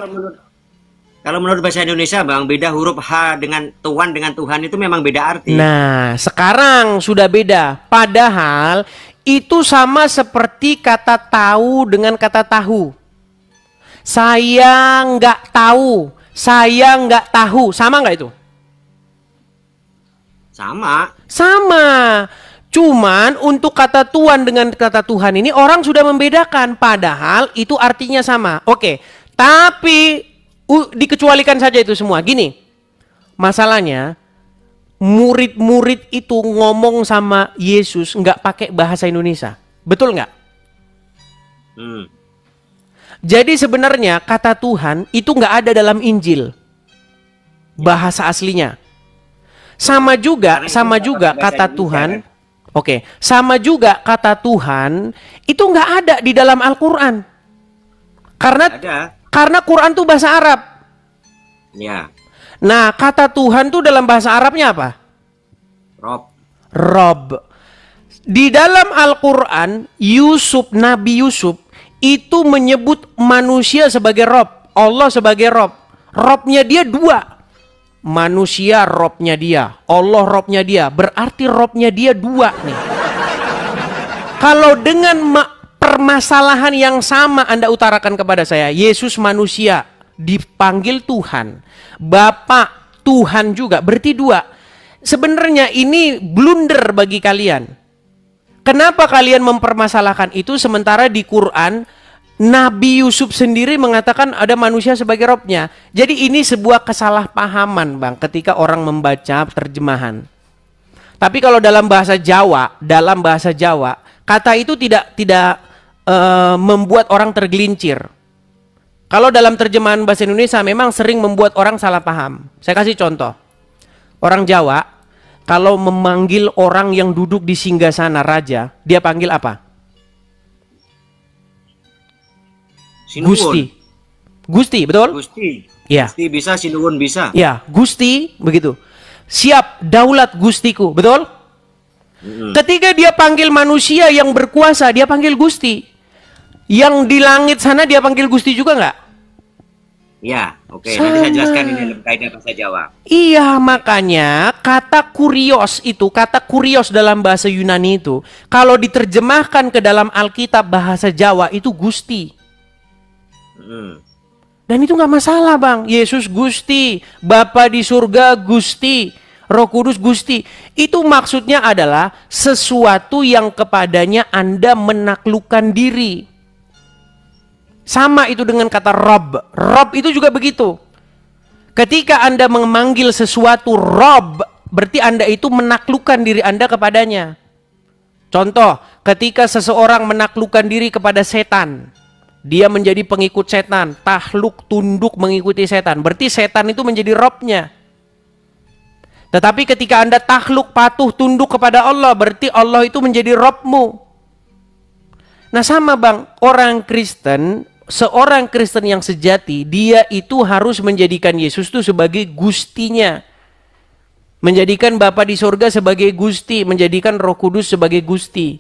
Kalau menurut bahasa Indonesia Bang, beda huruf H dengan Tuhan itu memang beda arti. Nah, sekarang sudah beda. Padahal itu sama seperti kata tahu dengan kata tahu. Saya nggak tahu, saya nggak tahu. Sama nggak itu? Sama. Cuman untuk kata Tuhan dengan kata Tuhan ini orang sudah membedakan. Padahal itu artinya sama. Oke, tapi dikecualikan saja itu semua. Gini, masalahnya murid-murid itu ngomong sama Yesus nggak pakai bahasa Indonesia. Betul nggak? Jadi sebenarnya kata Tuhan itu nggak ada dalam Injil. Bahasa aslinya. Sama juga kata Tuhan. Oke, sama juga kata Tuhan itu nggak ada di dalam Al-Quran. Karena Quran tuh bahasa Arab. Ya. Nah, kata Tuhan tuh dalam bahasa Arabnya apa? Rob. Di dalam Al-Quran, Nabi Yusuf itu menyebut manusia sebagai Rob, Allah sebagai Rob. Robnya dia dua. Manusia Robnya dia, Allah Robnya dia. Berarti Robnya dia dua nih. Kalau dengan permasalahan yang sama Anda utarakan kepada saya, Yesus manusia dipanggil Tuhan, Bapak Tuhan juga, berarti dua. Sebenarnya ini blunder bagi kalian. Kenapa kalian mempermasalahkan itu sementara di Quran Nabi Yusuf sendiri mengatakan ada manusia sebagai Robnya. Jadi ini sebuah kesalahpahaman Bang ketika orang membaca terjemahan. Tapi kalau dalam bahasa Jawa, kata itu tidak membuat orang tergelincir. Kalau dalam terjemahan bahasa Indonesia memang sering membuat orang salah paham. Saya kasih contoh. Orang Jawa kalau memanggil orang yang duduk di singgasana raja, dia panggil apa? Sinuwun. Gusti, betul? Gusti. Ya. Gusti bisa, Sinuwun bisa. Ya, Gusti, begitu. Siap, daulat Gustiku, betul? Ketika dia panggil manusia yang berkuasa, dia panggil Gusti. Yang di langit sana dia panggil Gusti juga nggak? Ya, oke. Nanti saya jelaskan ini dalam kaidah bahasa Jawa. Iya, makanya kata kurios itu, kata kurios dalam bahasa Yunani itu, kalau diterjemahkan ke dalam Alkitab bahasa Jawa itu Gusti. Dan itu nggak masalah Bang. Yesus Gusti, Bapa di surga Gusti, Roh Kudus Gusti. Itu maksudnya adalah sesuatu yang kepadanya Anda menaklukkan diri. Sama itu dengan kata Rob. Rob itu juga begitu. Ketika Anda memanggil sesuatu Rob, berarti Anda itu menaklukkan diri Anda kepadanya. Contoh, ketika seseorang menaklukkan diri kepada setan, dia menjadi pengikut setan, tahluk tunduk mengikuti setan. Berarti setan itu menjadi robnya. Tetapi ketika Anda tahluk patuh tunduk kepada Allah, berarti Allah itu menjadi robmu. Nah sama bang, seorang Kristen yang sejati, dia itu harus menjadikan Yesus itu sebagai gustinya. Menjadikan Bapa di sorga sebagai gusti, menjadikan Roh Kudus sebagai gusti.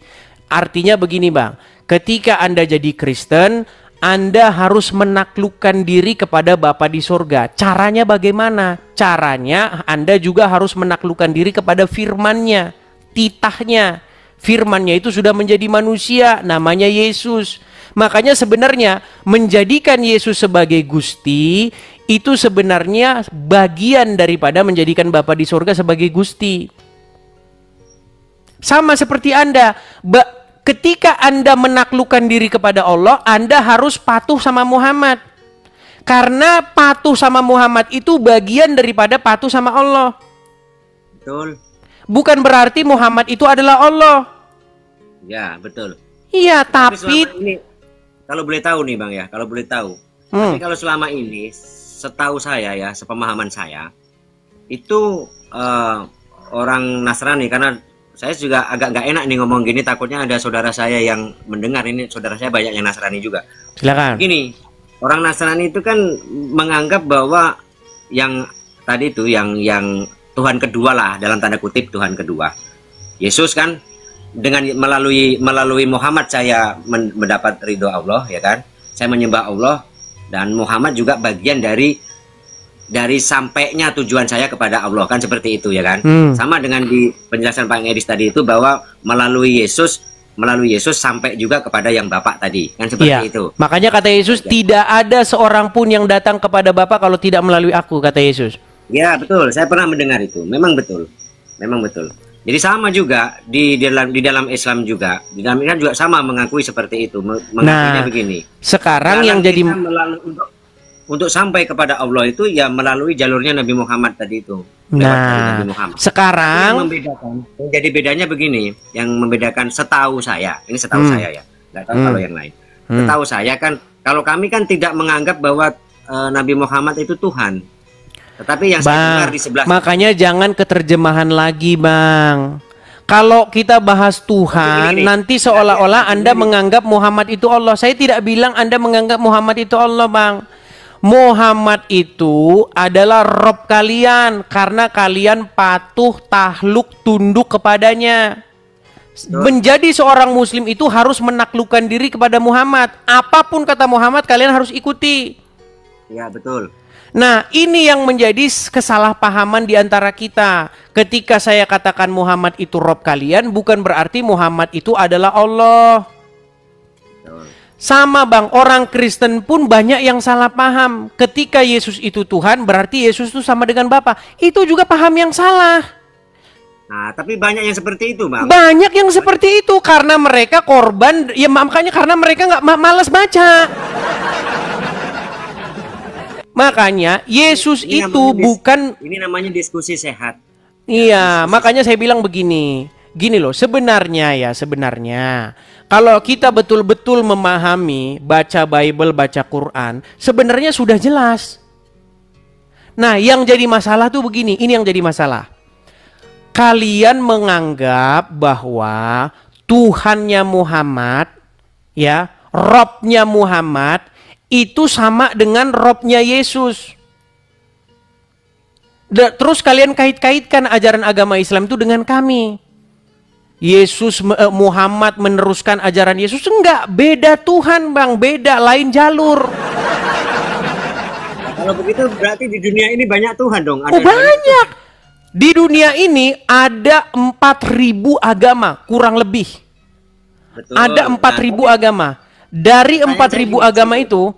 Artinya begini bang, ketika Anda jadi Kristen, Anda harus menaklukkan diri kepada Bapa di sorga. Caranya bagaimana? Caranya Anda juga harus menaklukkan diri kepada firman-Nya, titahnya. Firman-Nya itu sudah menjadi manusia, namanya Yesus. Makanya sebenarnya menjadikan Yesus sebagai Gusti itu sebenarnya bagian daripada menjadikan Bapa di sorga sebagai Gusti. Sama seperti Anda, ketika Anda menaklukkan diri kepada Allah, Anda harus patuh sama Muhammad. Karena patuh sama Muhammad itu bagian daripada patuh sama Allah. Betul. Bukan berarti Muhammad itu adalah Allah. Ya, betul. Iya, Tapi tapi selama ini, kalau boleh tahu nih Bang ya, kalau boleh tahu. Tapi kalau selama ini, setahu saya ya, sepemahaman saya, itu orang Nasrani, karena saya juga agak nggak enak nih ngomong gini, takutnya ada saudara saya yang mendengar ini, saudara saya banyak yang Nasrani juga. silakan. Gini, orang Nasrani itu kan menganggap bahwa yang tadi itu, yang Tuhan kedua lah, dalam tanda kutip Tuhan kedua. Yesus kan, dengan melalui Muhammad saya mendapat ridho Allah, ya kan? Saya menyembah Allah, dan Muhammad juga bagian dari sampainya tujuan saya kepada Allah, kan seperti itu ya kan? Sama dengan di penjelasan Pak Edis tadi itu, bahwa melalui Yesus sampai juga kepada yang Bapak tadi, kan seperti itu. Makanya kata Yesus, tidak ada seorang pun yang datang kepada Bapa kalau tidak melalui aku, kata Yesus. Ya betul, saya pernah mendengar itu, memang betul. Jadi sama juga di dalam Islam juga, di dalam Islam juga sama mengakui seperti itu, mengakuinya begini. Sekarang yang jadi untuk sampai kepada Allah itu ya melalui jalurnya Nabi Muhammad tadi itu. Nah, Nabi Muhammad. Sekarang yang membedakan, jadi bedanya begini, yang membedakan setahu saya, ini setahu saya ya, nggak tahu kalau yang lain. Setahu saya kan, kalau kami kan tidak menganggap bahwa Nabi Muhammad itu Tuhan. Tetapi yang saya dengar di sebelah, makanya jangan keterjemahan lagi bang. Kalau kita bahas Tuhan, nanti seolah-olah Anda menganggap Muhammad itu Allah. Saya tidak bilang Anda menganggap Muhammad itu Allah bang. Muhammad itu adalah Rob kalian, karena kalian patuh, takluk, tunduk kepadanya. Menjadi seorang muslim itu harus menaklukkan diri kepada Muhammad. Apapun kata Muhammad kalian harus ikuti. Ya betul. Nah, ini yang menjadi kesalahpahaman di antara kita. Ketika saya katakan Muhammad itu Rob kalian, bukan berarti Muhammad itu adalah Allah. Sama bang, orang Kristen pun banyak yang salah paham. Ketika Yesus itu Tuhan, berarti Yesus itu sama dengan Bapa. Itu juga paham yang salah. Nah, tapi banyak yang seperti itu bang. Banyak yang seperti itu, karena mereka korban, ya makanya karena mereka nggak malas baca. Makanya Yesus ini itu bukan. Ini namanya diskusi sehat. Iya, makanya saya bilang begini. Gini loh, sebenarnya kalau kita betul-betul memahami, baca Bible, baca Quran, sebenarnya sudah jelas. Nah, yang jadi masalah tuh begini, ini yang jadi masalah. Kalian menganggap bahwa Tuhannya Muhammad, ya, Robnya Muhammad, itu sama dengan Robnya Yesus. Terus kalian kait-kaitkan ajaran agama Islam itu dengan kami. Yesus, Muhammad meneruskan ajaran Yesus. Enggak, beda Tuhan bang, beda, lain jalur. Nah, kalau begitu berarti di dunia ini banyak Tuhan dong. Ada banyak. Di dunia ini ada 4.000 agama, kurang lebih. Betul. Ada 4.000 agama. Dari 4.000 agama itu,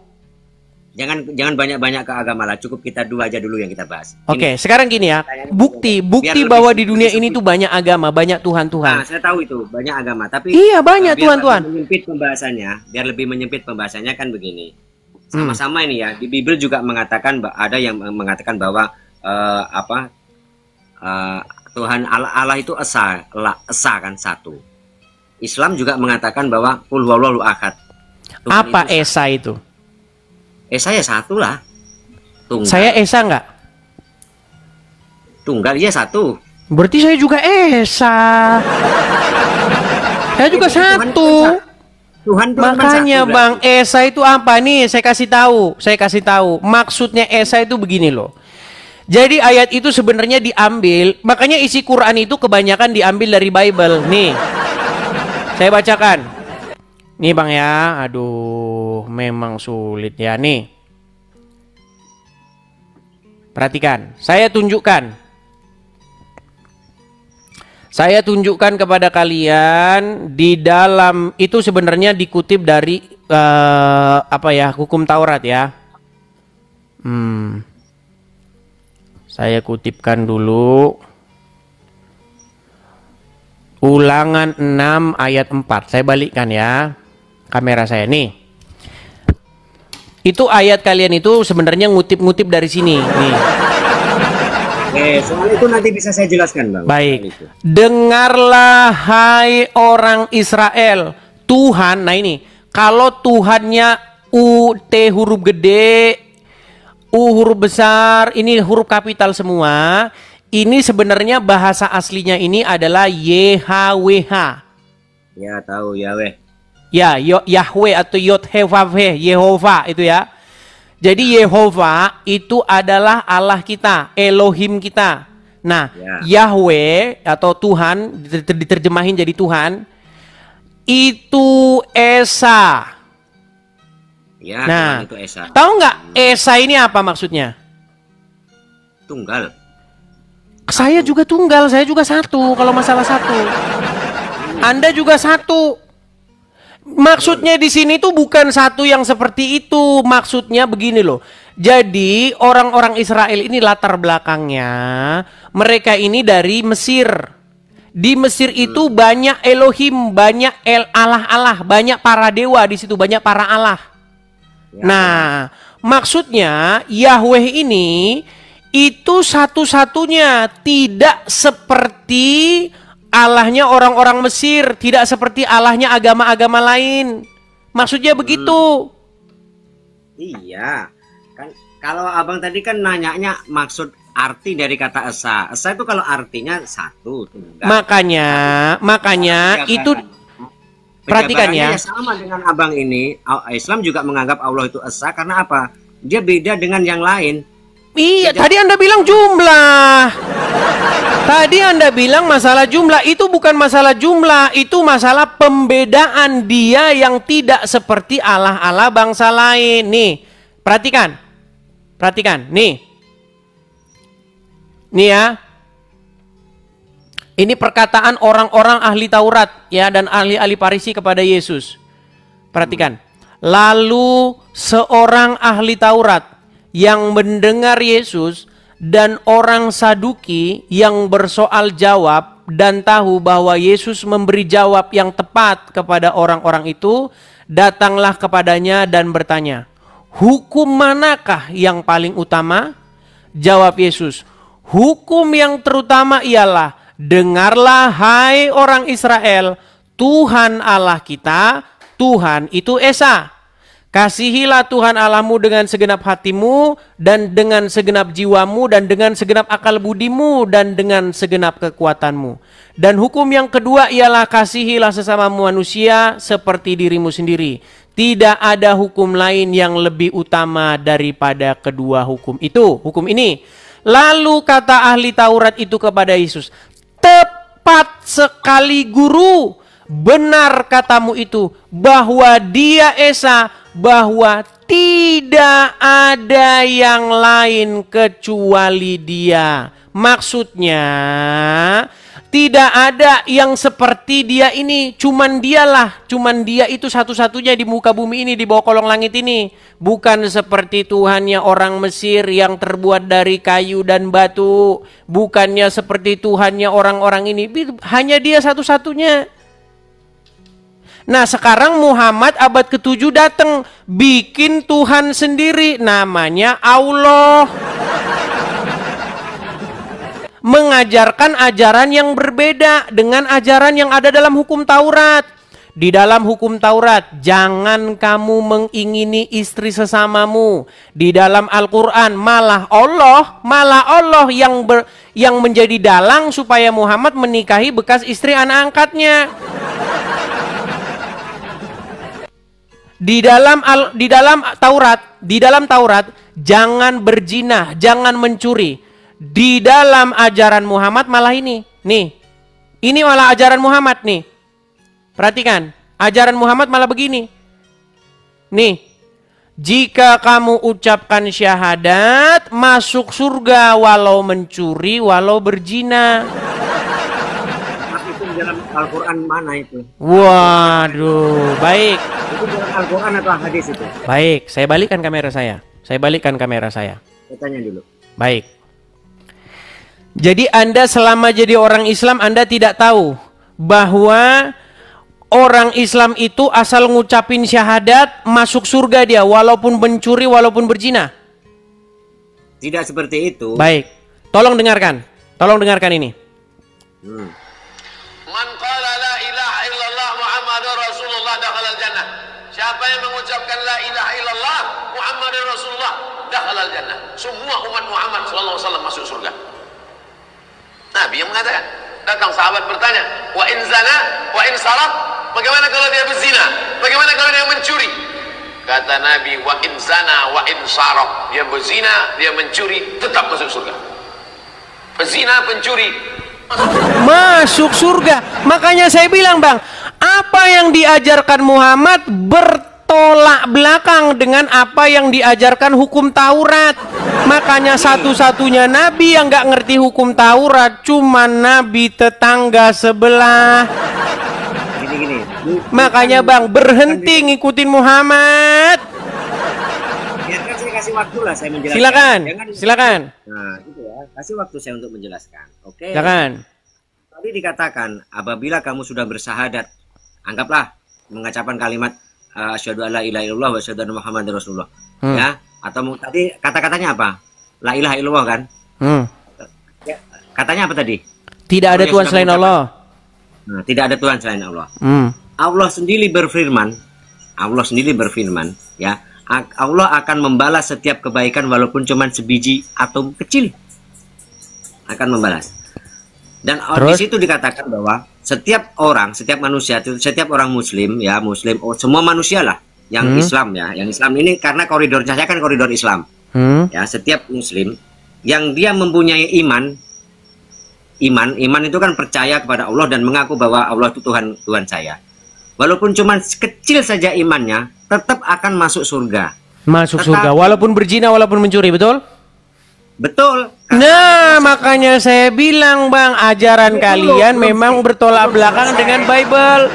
Jangan banyak-banyak ke agama lah, cukup kita dua aja dulu yang kita bahas. Oke, sekarang gini ya, bukti bahwa di dunia ini tuh banyak agama, banyak Tuhan-Tuhan. Nah, saya tahu itu banyak agama, tapi iya banyak Tuhan-Tuhan. Biar lebih menyempit pembahasannya kan begini. Sama-sama ini ya, di Bible juga mengatakan, ada yang mengatakan bahwa Tuhan Allah itu esa kan satu. Islam juga mengatakan bahwa qul huwallahu ahad. Apa esa itu? Esa ya satu lah. Tunggal. Saya esa enggak? Tunggal ya satu. Berarti saya juga esa. Saya juga satu. Tuhan itu Makanya satu, Bang, Esa itu apa nih? Saya kasih tahu. Maksudnya Esa itu begini loh. Jadi ayat itu sebenarnya diambil, makanya isi Quran itu kebanyakan diambil dari Bible. Nih, saya bacakan. Nih Bang ya, aduh memang sulit ya nih. Perhatikan, saya tunjukkan. Saya tunjukkan kepada kalian di dalam itu sebenarnya dikutip dari hukum Taurat ya. Saya kutipkan dulu. Ulangan 6 ayat 4. Saya balikkan ya kamera saya nih. Itu ayat kalian itu sebenarnya ngutip-ngutip dari sini nih. Soal itu nanti bisa saya jelaskan, Bang. Baik. Dengarlah hai orang Israel, Tuhan. Nah ini, kalau Tuhannya U T huruf gede, U huruf besar, ini huruf kapital semua. Ini sebenarnya bahasa aslinya ini adalah YHWH. Ya, tahu Yahweh. Ya, Yahweh atau Yod-Heh-Vav-Heh, Yehova itu ya. Jadi Yehova itu adalah Allah kita, Elohim kita. Nah, ya. Yahweh atau Tuhan diterjemahin jadi Tuhan itu Esa. Ya, nah, Tuhan itu Esa. Tahu nggak Esa ini apa maksudnya? Tunggal. Saya juga tunggal, saya juga satu. Kalau masalah satu, Anda juga satu. Maksudnya di sini tuh bukan satu yang seperti itu. Maksudnya begini loh. Jadi orang-orang Israel ini latar belakangnya mereka ini dari Mesir. Di Mesir itu banyak Elohim, banyak Allah-Allah, banyak para dewa di situ, banyak para Allah. Nah, maksudnya Yahweh ini itu satu-satunya, tidak seperti Allahnya orang-orang Mesir, tidak seperti Allahnya agama-agama lain. Maksudnya begitu. Iya. Kan kalau Abang tadi kan nanyanya maksud arti dari kata Esa. Esa itu kalau artinya satu, tunggal. Makanya itu perhatikan ya. Sama dengan Abang ini, Islam juga menganggap Allah itu Esa karena apa? Dia beda dengan yang lain. Iya, tadi Anda bilang jumlah. Tadi Anda bilang masalah jumlah. Itu bukan masalah jumlah, itu masalah pembedaan dia yang tidak seperti Allah-Allah bangsa lain. Nih, perhatikan. Perhatikan, nih. Nih ya. Ini perkataan orang-orang ahli Taurat ya dan ahli-ahli Farisi kepada Yesus. Perhatikan. Lalu seorang ahli Taurat yang mendengar Yesus dan orang Saduki yang bersoal jawab dan tahu bahwa Yesus memberi jawab yang tepat kepada orang-orang itu, datanglah kepadanya dan bertanya, "Hukum manakah yang paling utama?" Jawab Yesus, "Hukum yang terutama ialah, dengarlah hai orang Israel, Tuhan Allah kita, Tuhan itu Esa. Kasihilah Tuhan Allahmu dengan segenap hatimu, dan dengan segenap jiwamu, dan dengan segenap akal budimu, dan dengan segenap kekuatanmu. Dan hukum yang kedua ialah kasihilah sesama manusia seperti dirimu sendiri. Tidak ada hukum lain yang lebih utama daripada kedua hukum itu." Hukum ini. Lalu kata ahli Taurat itu kepada Yesus, "Tepat sekali guru, benar katamu itu, bahwa dia Esa, bahwa tidak ada yang lain kecuali dia." Maksudnya tidak ada yang seperti dia ini, cuman dialah, cuman dia itu satu-satunya di muka bumi ini, di bawah kolong langit ini. Bukan seperti Tuhannya orang Mesir yang terbuat dari kayu dan batu, bukannya seperti Tuhannya orang-orang ini, hanya dia satu-satunya. Nah sekarang Muhammad abad ke-7 datang, bikin Tuhan sendiri, namanya Allah. Mengajarkan ajaran yang berbeda dengan ajaran yang ada dalam hukum Taurat. Di dalam hukum Taurat, jangan kamu mengingini istri sesamamu. Di dalam Al-Quran, malah Allah yang menjadi dalang supaya Muhammad menikahi bekas istri anak angkatnya. di dalam Taurat jangan berzina, jangan mencuri. Di dalam ajaran Muhammad malah ini. Nih. Ini malah ajaran Muhammad nih. Perhatikan, ajaran Muhammad malah begini. Nih. Jika kamu ucapkan syahadat, masuk surga walau mencuri, walau berzina. Itu dalam Al-Quran mana itu? Waduh, baik. Itu dalam Al-Quran atau hadis itu? Baik, saya balikkan kamera saya. Saya balikkan kamera saya. Saya tanya dulu. Baik. Jadi Anda selama jadi orang Islam, Anda tidak tahu bahwa orang Islam itu asal ngucapin syahadat masuk surga dia, walaupun mencuri, walaupun berzina. Tidak seperti itu. Baik, tolong dengarkan ini. Man qala la ilaha illallah Muhammadur Rasulullah dakhalal jannah. Siapa yang mengucapkan la ilaha illallah Muhammadur Rasulullah dakhalal jannah. Semua umat Muhammad sallallahu alaihi wasallam masuk surga. Nabi yang mengatakan. Datang sahabat bertanya, wa in zana, wa in saraq, bagaimana kalau dia berzina? Bagaimana kalau dia mencuri? Kata Nabi, wa in zana, wa in saraq, dia berzina, dia mencuri, tetap masuk surga. Pezina, pencuri, Masuk surga. Makanya saya bilang, Bang, apa yang diajarkan Muhammad bertolak belakang dengan apa yang diajarkan hukum Taurat. Makanya satu-satunya nabi yang nggak ngerti hukum Taurat cuma nabi tetangga sebelah. Gini. Makanya Bang, berhenti ngikutin Muhammad. Biarkan saya kasih waktu lah saya menjelaskan. Silakan. Nah, itu ya, kasih waktu saya untuk menjelaskan. Oke. Silakan. Tadi dikatakan apabila kamu sudah bersahadat, anggaplah mengucapkan kalimat asyhadu alla ilaha illallah wa asyhadu anna muhammadar rasulullah. Ya, atau tadi kata-katanya apa? La ilaha illallah kan? Ya, katanya apa tadi? Tidak ada Tuhan selain Allah. Nah, tidak ada Tuhan selain Allah. Allah sendiri berfirman, ya, Allah akan membalas setiap kebaikan walaupun cuma sebiji atom kecil. Akan membalas. Dan di situ dikatakan bahwa setiap manusia, setiap orang muslim, ya, semua manusia lah yang Islam, ya, yang Islam ini karena koridornya saya kan koridor Islam. Ya, setiap muslim yang dia mempunyai iman itu kan percaya kepada Allah dan mengaku bahwa Allah itu Tuhan saya. Walaupun cuma kecil saja imannya, tetap akan masuk surga. Surga, walaupun berzina, walaupun mencuri, betul? Betul. Nah, makanya saya bilang, Bang, ajaran kalian memang bertolak belakang dengan Bible.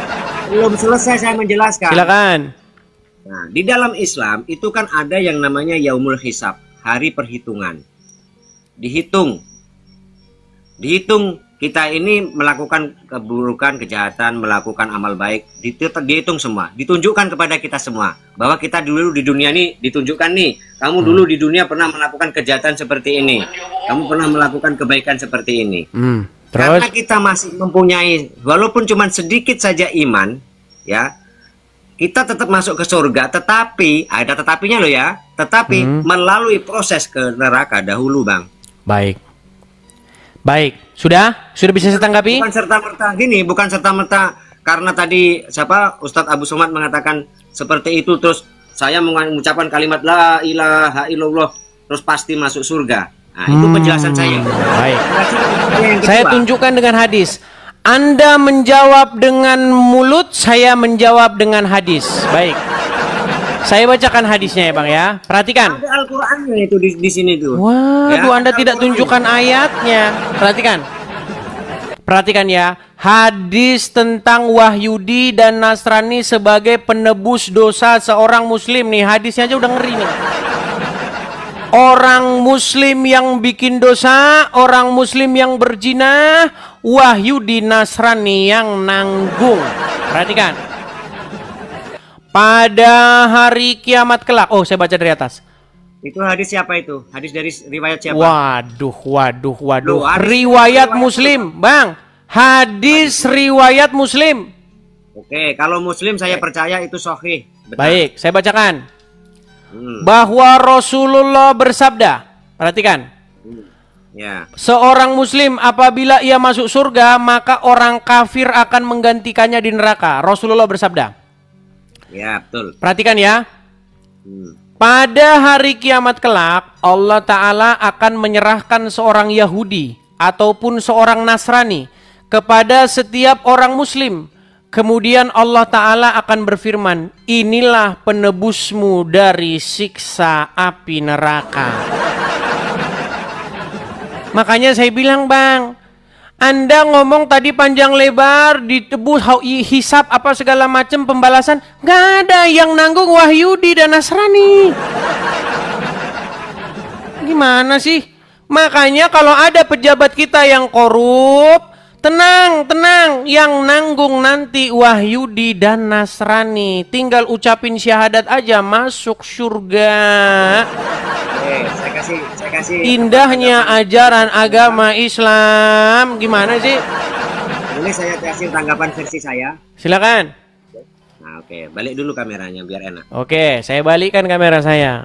Belum selesai saya menjelaskan. Silakan. Nah, di dalam Islam itu kan ada yang namanya yaumul hisab, hari perhitungan. Dihitung kita ini melakukan keburukan, kejahatan, melakukan amal baik, dihitung semua, ditunjukkan kepada kita semua bahwa kita dulu di dunia ini ditunjukkan nih, kamu dulu di dunia pernah melakukan kejahatan seperti ini, kamu pernah melakukan kebaikan seperti ini. Karena kita masih mempunyai walaupun cuma sedikit saja iman, ya, kita tetap masuk ke surga, tetapi ada tetapinya loh ya, tetapi melalui proses ke neraka dahulu, Bang. Baik, sudah bisa saya tanggapi? Bukan serta-merta karena tadi Ustadz Abu Somad mengatakan seperti itu terus saya mengucapkan kalimat la ilaha illallah terus pasti masuk surga. Nah, itu penjelasan saya. Baik. Saya tunjukkan dengan hadis. Anda menjawab dengan mulut, saya menjawab dengan hadis. Baik. Saya bacakan hadisnya ya, Bang, ya. Perhatikan. Ada Al-Qur'annya itu di sini tuh. Waduh, ya, Anda tidak tunjukkan ayatnya. Perhatikan ya. Hadis tentang Wahyudi dan Nasrani sebagai penebus dosa seorang muslim nih. Hadisnya aja udah ngeri nih. Orang muslim yang bikin dosa, orang muslim yang berzina, Wahyudi Nasrani yang nanggung. Perhatikan. Pada hari kiamat kelak. Oh, saya baca dari atas. Itu hadis siapa itu? Hadis dari riwayat siapa? Waduh. Riwayat Muslim, Bang. Hadis riwayat Muslim. Oke, kalau Muslim saya percaya itu sahih. Baik, saya bacakan. Bahwa Rasulullah bersabda. Perhatikan. Ya. Seorang muslim apabila ia masuk surga, maka orang kafir akan menggantikannya di neraka. Rasulullah bersabda. Ya, betul. Perhatikan ya. Hmm. Pada hari kiamat kelak, Allah Ta'ala akan menyerahkan seorang Yahudi ataupun seorang Nasrani kepada setiap orang Muslim. Kemudian Allah Ta'ala akan berfirman, inilah penebusmu dari siksa api neraka. Makanya saya bilang, Bang, Anda ngomong tadi panjang lebar, ditebus, hisap apa segala macam pembalasan, nggak ada yang nanggung Wahyudi dan Nasrani. Gimana sih? Makanya kalau ada pejabat kita yang korup, tenang, tenang, yang nanggung nanti Wahyudi dan Nasrani. Tinggal ucapin syahadat aja masuk surga. Saya kasih. Indahnya ajaran agama Islam. Gimana sih? Ini saya kasih tanggapan versi saya. Silakan. Nah, oke, balik dulu kameranya biar enak. Oke, saya balikkan kamera saya.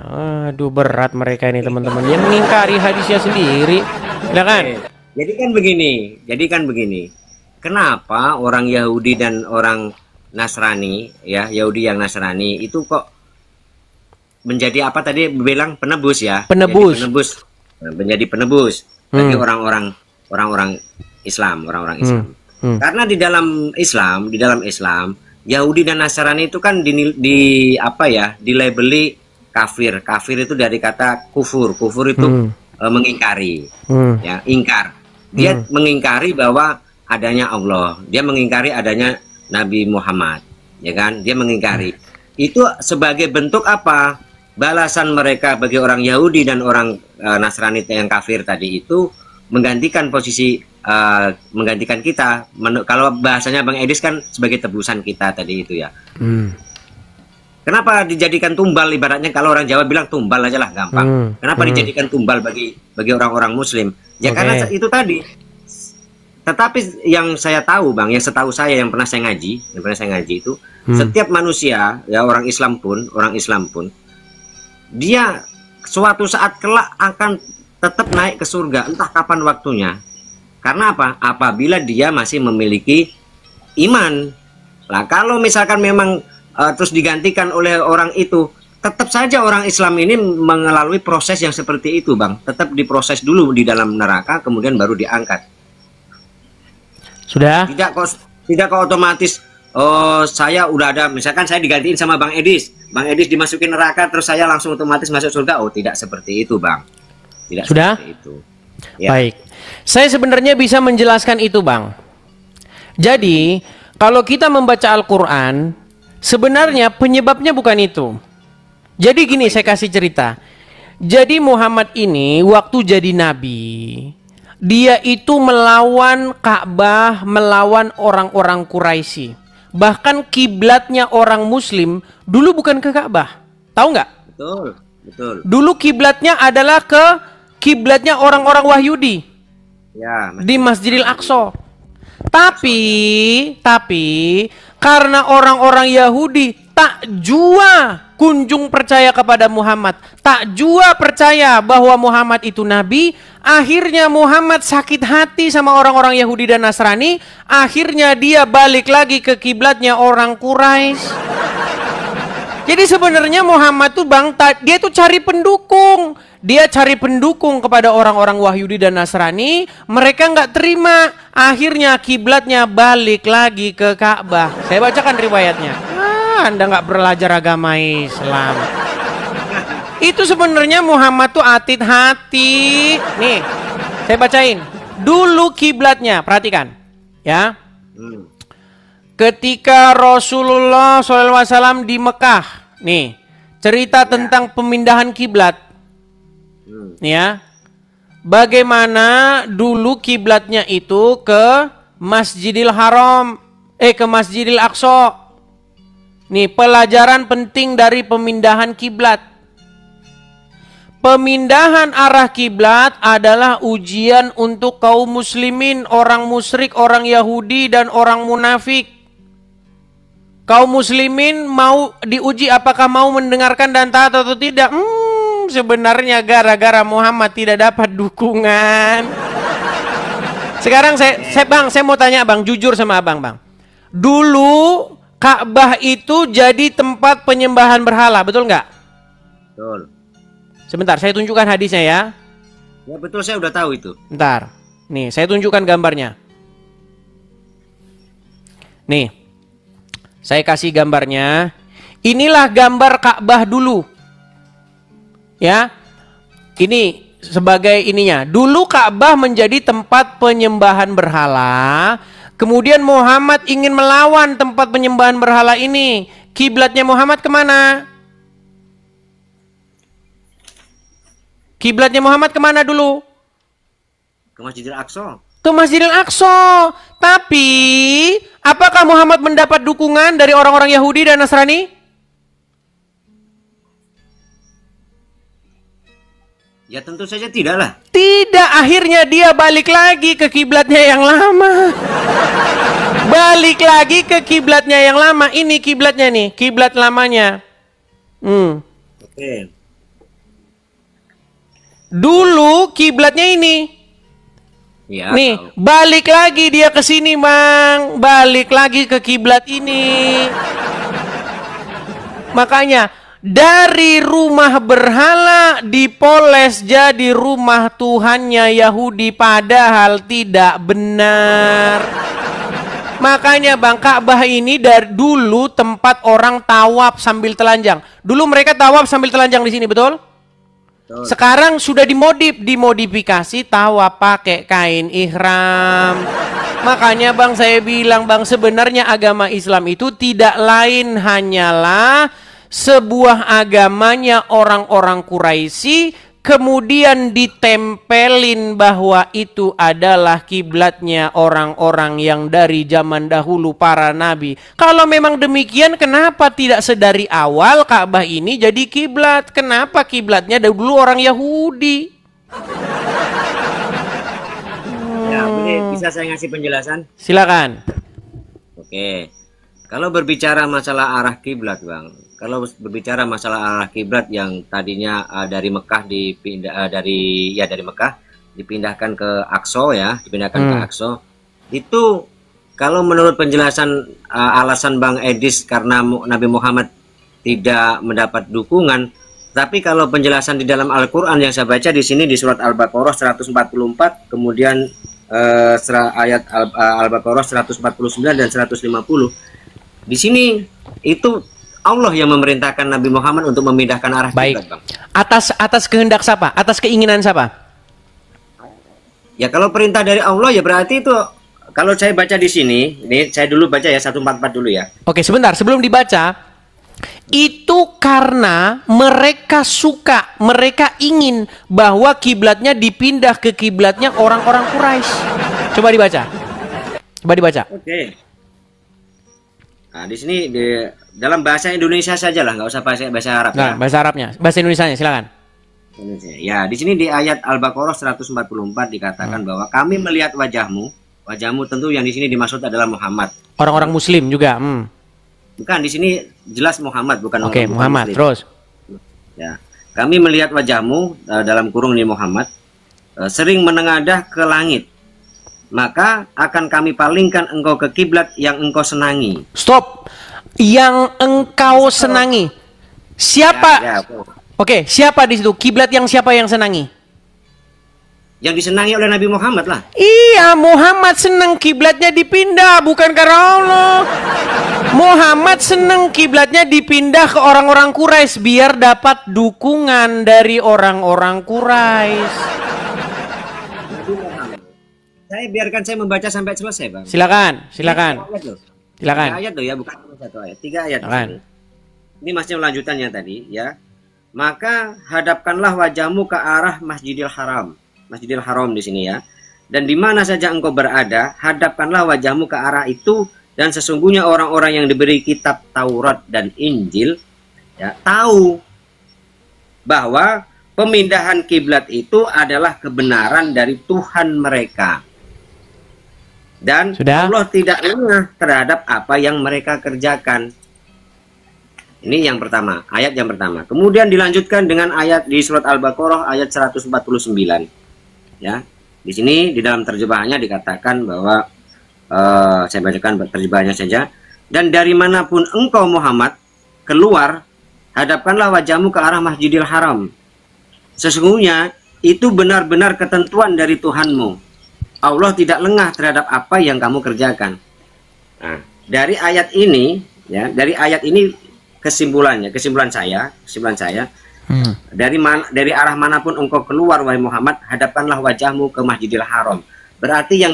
Aduh, berat mereka ini teman-teman. Yang mengingkari hadisnya sendiri. Silakan. Jadi kan begini. Kenapa orang Yahudi dan orang Nasrani, ya, Yahudi yang Nasrani itu kok menjadi apa tadi bilang penebus ya? Penebus. Menjadi penebus bagi orang-orang Islam, orang-orang Islam. Karena di dalam Islam, Yahudi dan Nasrani itu kan dilabeli kafir. Kafir itu dari kata kufur. Kufur itu mengingkari, ya, ingkar. Dia mengingkari bahwa adanya Allah. Dia mengingkari adanya Nabi Muhammad, ya kan? Dia mengingkari. Itu sebagai bentuk apa? Balasan mereka bagi orang Yahudi dan orang Nasrani yang kafir tadi itu menggantikan posisi, menggantikan kita. Kalau bahasanya Bang Edis kan sebagai tebusan kita tadi itu ya. Kenapa dijadikan tumbal, ibaratnya kalau orang Jawa bilang tumbal aja lah, gampang. Kenapa dijadikan tumbal bagi orang-orang Muslim? Ya karena itu tadi. Tetapi yang saya tahu, Bang, yang setahu saya yang pernah saya ngaji itu, setiap manusia, ya orang Islam pun, dia suatu saat kelak akan tetap naik ke surga, entah kapan waktunya. Karena apa? Apabila dia masih memiliki iman. Lah kalau misalkan memang terus digantikan oleh orang itu, tetap saja orang Islam ini melalui proses yang seperti itu, Bang. Tetap diproses dulu di dalam neraka, kemudian baru diangkat. Sudah? Tidak kok otomatis. Oh, saya udah ada, misalkan saya digantiin sama Bang Edis dimasukin neraka, terus saya langsung otomatis masuk surga. Oh, tidak seperti itu, Bang. Tidak sudah? Seperti itu. Ya. Baik. Saya sebenarnya bisa menjelaskan itu, Bang. Jadi, kalau kita membaca Al-Quran, sebenarnya penyebabnya bukan itu. Jadi gini, saya kasih cerita. Jadi Muhammad ini waktu jadi nabi, dia itu melawan Ka'bah, melawan orang-orang Quraisy. Bahkan kiblatnya orang Muslim dulu bukan ke Ka'bah. Tahu nggak? Betul. Dulu kiblatnya adalah ke kiblatnya orang-orang Wahyudi. Ya, di Masjidil Aqsa. Tapi karena orang-orang Yahudi tak jua kunjung percaya kepada Muhammad, tak jua percaya bahwa Muhammad itu nabi, akhirnya Muhammad sakit hati sama orang-orang Yahudi dan Nasrani, akhirnya dia balik lagi ke kiblatnya orang Quraisy. Jadi sebenarnya Muhammad tuh, Bang, dia tuh cari pendukung. Dia cari pendukung kepada orang-orang Wahyudi dan Nasrani, mereka nggak terima, akhirnya kiblatnya balik lagi ke Ka'bah. Saya bacakan riwayatnya. Anda nggak belajar agama Islam. Itu sebenarnya Muhammad tuh atit hati. Nih, saya bacain. Dulu kiblatnya, perhatikan, ya. Ketika Rasulullah SAW di Mekah, nih, cerita tentang pemindahan kiblat. Ya, bagaimana dulu kiblatnya itu ke Masjidil Haram, ke Masjidil Aqsa. Nih, pelajaran penting dari pemindahan kiblat. Pemindahan arah kiblat adalah ujian untuk kaum muslimin, orang musyrik, orang Yahudi dan orang munafik. Kaum muslimin mau diuji apakah mau mendengarkan dan taat atau tidak. Sebenarnya gara-gara Muhammad tidak dapat dukungan. Sekarang saya Bang, saya mau tanya Bang, jujur sama Abang, Bang. Dulu Ka'bah itu jadi tempat penyembahan berhala, betul nggak? Betul. Sebentar, saya tunjukkan hadisnya ya. Ya betul, saya udah tahu itu. Bentar. Nih, saya tunjukkan gambarnya. Nih. Saya kasih gambarnya. Inilah gambar Ka'bah dulu. Ya. Ini sebagai ininya. Dulu Ka'bah menjadi tempat penyembahan berhala. Kemudian Muhammad ingin melawan tempat penyembahan berhala ini. Kiblatnya Muhammad kemana? Kiblatnya Muhammad kemana dulu? Ke Masjidil Aqsa. Ke Masjidil Aqsa. Tapi, apakah Muhammad mendapat dukungan dari orang-orang Yahudi dan Nasrani? Ya tentu saja tidak lah. Tidak, akhirnya dia balik lagi ke kiblatnya yang lama. Balik lagi ke kiblatnya yang lama. Ini kiblatnya nih, kiblat lamanya. Oke. Dulu kiblatnya ini. Ya, Nih, tahu. balik lagi dia ke sini, Bang. Balik lagi ke kiblat ini. Makanya dari rumah berhala dipoles jadi rumah Tuhannya Yahudi, padahal tidak benar. Makanya Bang, Ka'bah ini dari dulu tempat orang tawaf sambil telanjang. Dulu mereka tawaf sambil telanjang di sini, betul? Betul. Sekarang sudah dimodifikasi tawaf pakai kain ihram. Makanya Bang, saya bilang Bang, sebenarnya agama Islam itu tidak lain hanyalah sebuah agamanya orang-orang Quraisy, kemudian ditempelin bahwa itu adalah kiblatnya orang-orang yang dari zaman dahulu, para nabi. Kalau memang demikian, kenapa tidak sedari awal Ka'bah ini jadi kiblat? Kenapa kiblatnya dulu orang Yahudi? Ya, boleh bisa saya ngasih penjelasan? Silakan. Oke. Kalau berbicara masalah arah kiblat, Bang. Kalau berbicara masalah arah kiblat yang tadinya dari Mekah dari Mekah dipindahkan ke Aqsa ya, dipindahkan ke Aqsa. Itu kalau menurut penjelasan alasan Bang Edis karena Nabi Muhammad tidak mendapat dukungan, tapi kalau penjelasan di dalam Al-Qur'an yang saya baca di sini di surat Al-Baqarah 144, kemudian ayat Al-Baqarah 149 dan 150. Di sini itu Allah yang memerintahkan Nabi Muhammad untuk memindahkan arah kiblat, Bang. Atas kehendak siapa? Atas keinginan siapa? Ya kalau perintah dari Allah ya berarti itu, kalau saya baca di sini, ini saya dulu baca ya 144 dulu ya. Oke, sebentar sebelum dibaca. Itu karena mereka suka, mereka ingin bahwa kiblatnya dipindah ke kiblatnya orang-orang Quraisy. Coba dibaca. Coba dibaca. Oke. Nah, di sini dalam bahasa Indonesia saja lah, nggak usah bahasa Arab. Nah, Ya. bahasa Arabnya, bahasa Indonesianya, silakan. Ya, di sini di ayat Al-Baqarah 144 dikatakan bahwa kami melihat wajahmu tentu yang di sini dimaksud adalah Muhammad. Orang-orang Muslim juga. Bukan, di sini jelas Muhammad, bukan Oke, orang Muhammad. Muslim. Terus. Ya, kami melihat wajahmu dalam kurung ini Muhammad sering menengadah ke langit. Maka akan kami palingkan engkau ke kiblat yang engkau senangi. Stop. Yang engkau senangi. Siapa? Ya, Oke, siapa di situ? Kiblat yang siapa yang senangi? yang disenangi oleh Nabi Muhammad lah. Iya, Muhammad senang kiblatnya dipindah, bukan karena Allah. Muhammad senang kiblatnya dipindah ke orang-orang Quraisy biar dapat dukungan dari orang-orang Quraisy. Saya biarkan saya membaca sampai selesai, Bang. Silakan, silakan. Silakan. 3 ayat loh ya, bukan satu ayat. 3 ayat. Silakan. Ini masih lanjutannya tadi ya. Maka hadapkanlah wajahmu ke arah Masjidil Haram. Masjidil Haram di sini ya. Dan di mana saja engkau berada, hadapkanlah wajahmu ke arah itu, dan sesungguhnya orang-orang yang diberi kitab Taurat dan Injil ya, tahu bahwa pemindahan kiblat itu adalah kebenaran dari Tuhan mereka. Dan Sudah? Allah tidak lengah terhadap apa yang mereka kerjakan. Ini yang pertama, ayat yang pertama. Kemudian dilanjutkan dengan ayat di surat Al-Baqarah ayat 149. Ya. Di sini di dalam terjemahannya dikatakan bahwa saya bacakan terjemahannya saja. Dan dari manapun engkau Muhammad keluar, hadapkanlah wajahmu ke arah Masjidil Haram. Sesungguhnya itu benar-benar ketentuan dari Tuhanmu. Allah tidak lengah terhadap apa yang kamu kerjakan. Nah, dari ayat ini, ya, dari ayat ini kesimpulan saya, dari arah manapun engkau keluar wahai Muhammad, hadapkanlah wajahmu ke Masjidil Haram. Berarti yang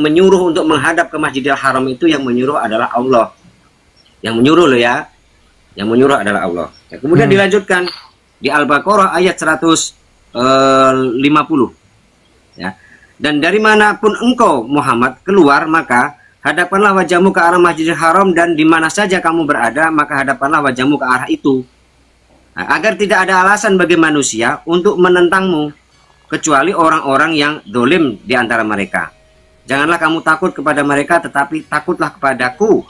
menyuruh untuk menghadap ke Masjidil Haram itu yang menyuruh adalah Allah. Yang menyuruh loh ya. Yang menyuruh adalah Allah. Ya, kemudian dilanjutkan di Al-Baqarah ayat 150. Ya. Dan dari manapun engkau Muhammad keluar, maka hadapkanlah wajahmu ke arah Masjidil Haram, dan di mana saja kamu berada, maka hadapkanlah wajahmu ke arah itu. Nah, agar tidak ada alasan bagi manusia untuk menentangmu, kecuali orang-orang yang dolim di antara mereka. Janganlah kamu takut kepada mereka, tetapi takutlah kepadaku.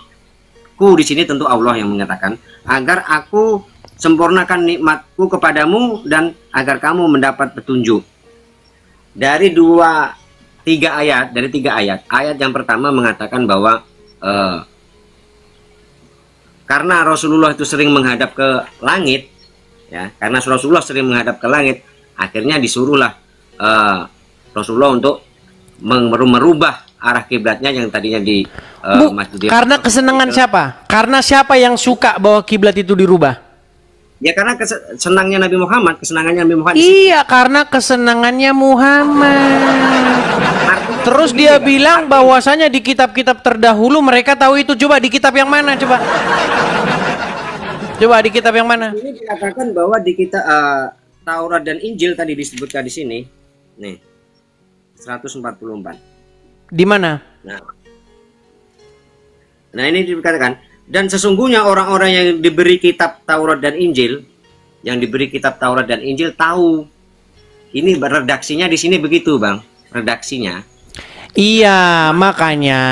Ku di sini tentu Allah yang mengatakan, agar aku sempurnakan nikmatku kepadamu dan agar kamu mendapat petunjuk. Dari tiga ayat. Ayat yang pertama mengatakan bahwa karena Rasulullah itu sering menghadap ke langit, ya, karena Rasulullah sering menghadap ke langit, akhirnya disuruhlah Rasulullah untuk merubah arah kiblatnya yang tadinya di Masjidil. Karena kesenangan siapa? Karena siapa yang suka bahwa kiblat itu dirubah? Ya karena kesenangannya Nabi Muhammad. Iya, karena kesenangannya Muhammad. Terus dia bilang bahwasanya di kitab-kitab terdahulu mereka tahu itu. Coba di kitab yang mana coba? Coba di kitab yang mana? Ini dikatakan bahwa di kitab Taurat dan Injil tadi disebutkan di sini. Nih. 144. Di mana? Nah ini dikatakan, dan sesungguhnya orang-orang yang diberi kitab Taurat dan Injil, tahu. Ini redaksinya di sini begitu, Bang. Redaksinya. Iya, makanya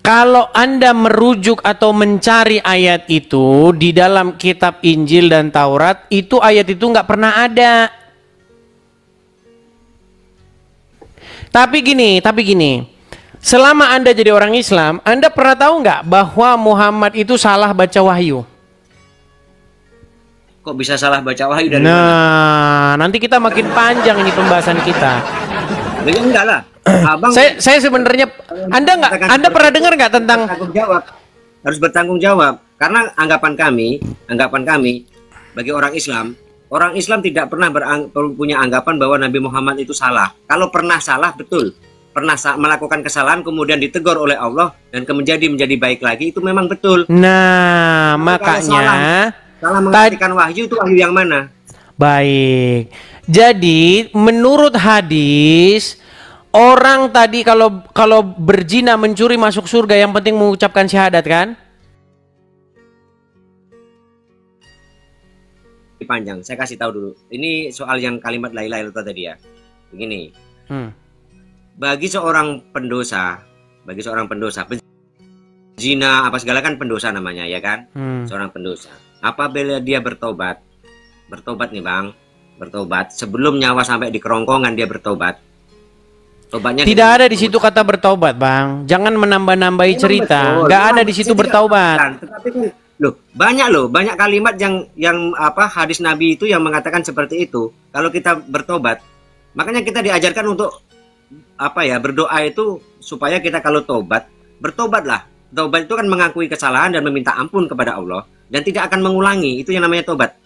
kalau Anda merujuk atau mencari ayat itu di dalam kitab Injil dan Taurat, itu ayat itu nggak pernah ada. Tapi gini, selama Anda jadi orang Islam, Anda pernah tahu nggak bahwa Muhammad itu salah baca wahyu? Kok bisa salah baca wahyu dari mana? Nanti kita makin panjang ini pembahasan kita. Enggak lah. Abang, saya sebenarnya, Anda pernah dengar nggak tentang harus bertanggung jawab, karena anggapan kami bagi orang Islam tidak pernah punya anggapan bahwa Nabi Muhammad itu salah. Kalau pernah salah, betul. Pernah melakukan kesalahan kemudian ditegur oleh Allah dan menjadi baik lagi, itu memang betul. Nah, makanya salah mengartikan wahyu, itu wahyu yang mana? Baik. Jadi menurut hadis, orang tadi kalau berzina mencuri masuk surga, yang penting mengucapkan syahadat kan? Panjang, saya kasih tahu dulu. Ini soal yang kalimat la ilaha illallah tadi ya. Begini. Bagi seorang pendosa, zina apa segala kan pendosa namanya, ya kan? Seorang pendosa. Apabila dia bertobat nih Bang, bertobat sebelum nyawa sampai di kerongkongan, dia bertobat. Tobatnya tidak ada di situ kata bertobat, Bang. Jangan menambah-nambahi cerita. Nggak ada di situ bertobat. Tetapi kan banyak kalimat yang hadis Nabi itu yang mengatakan seperti itu. Kalau kita bertobat, makanya kita diajarkan untuk berdoa itu supaya kita kalau bertobatlah. Tobat itu kan mengakui kesalahan dan meminta ampun kepada Allah dan tidak akan mengulangi. Itu yang namanya tobat.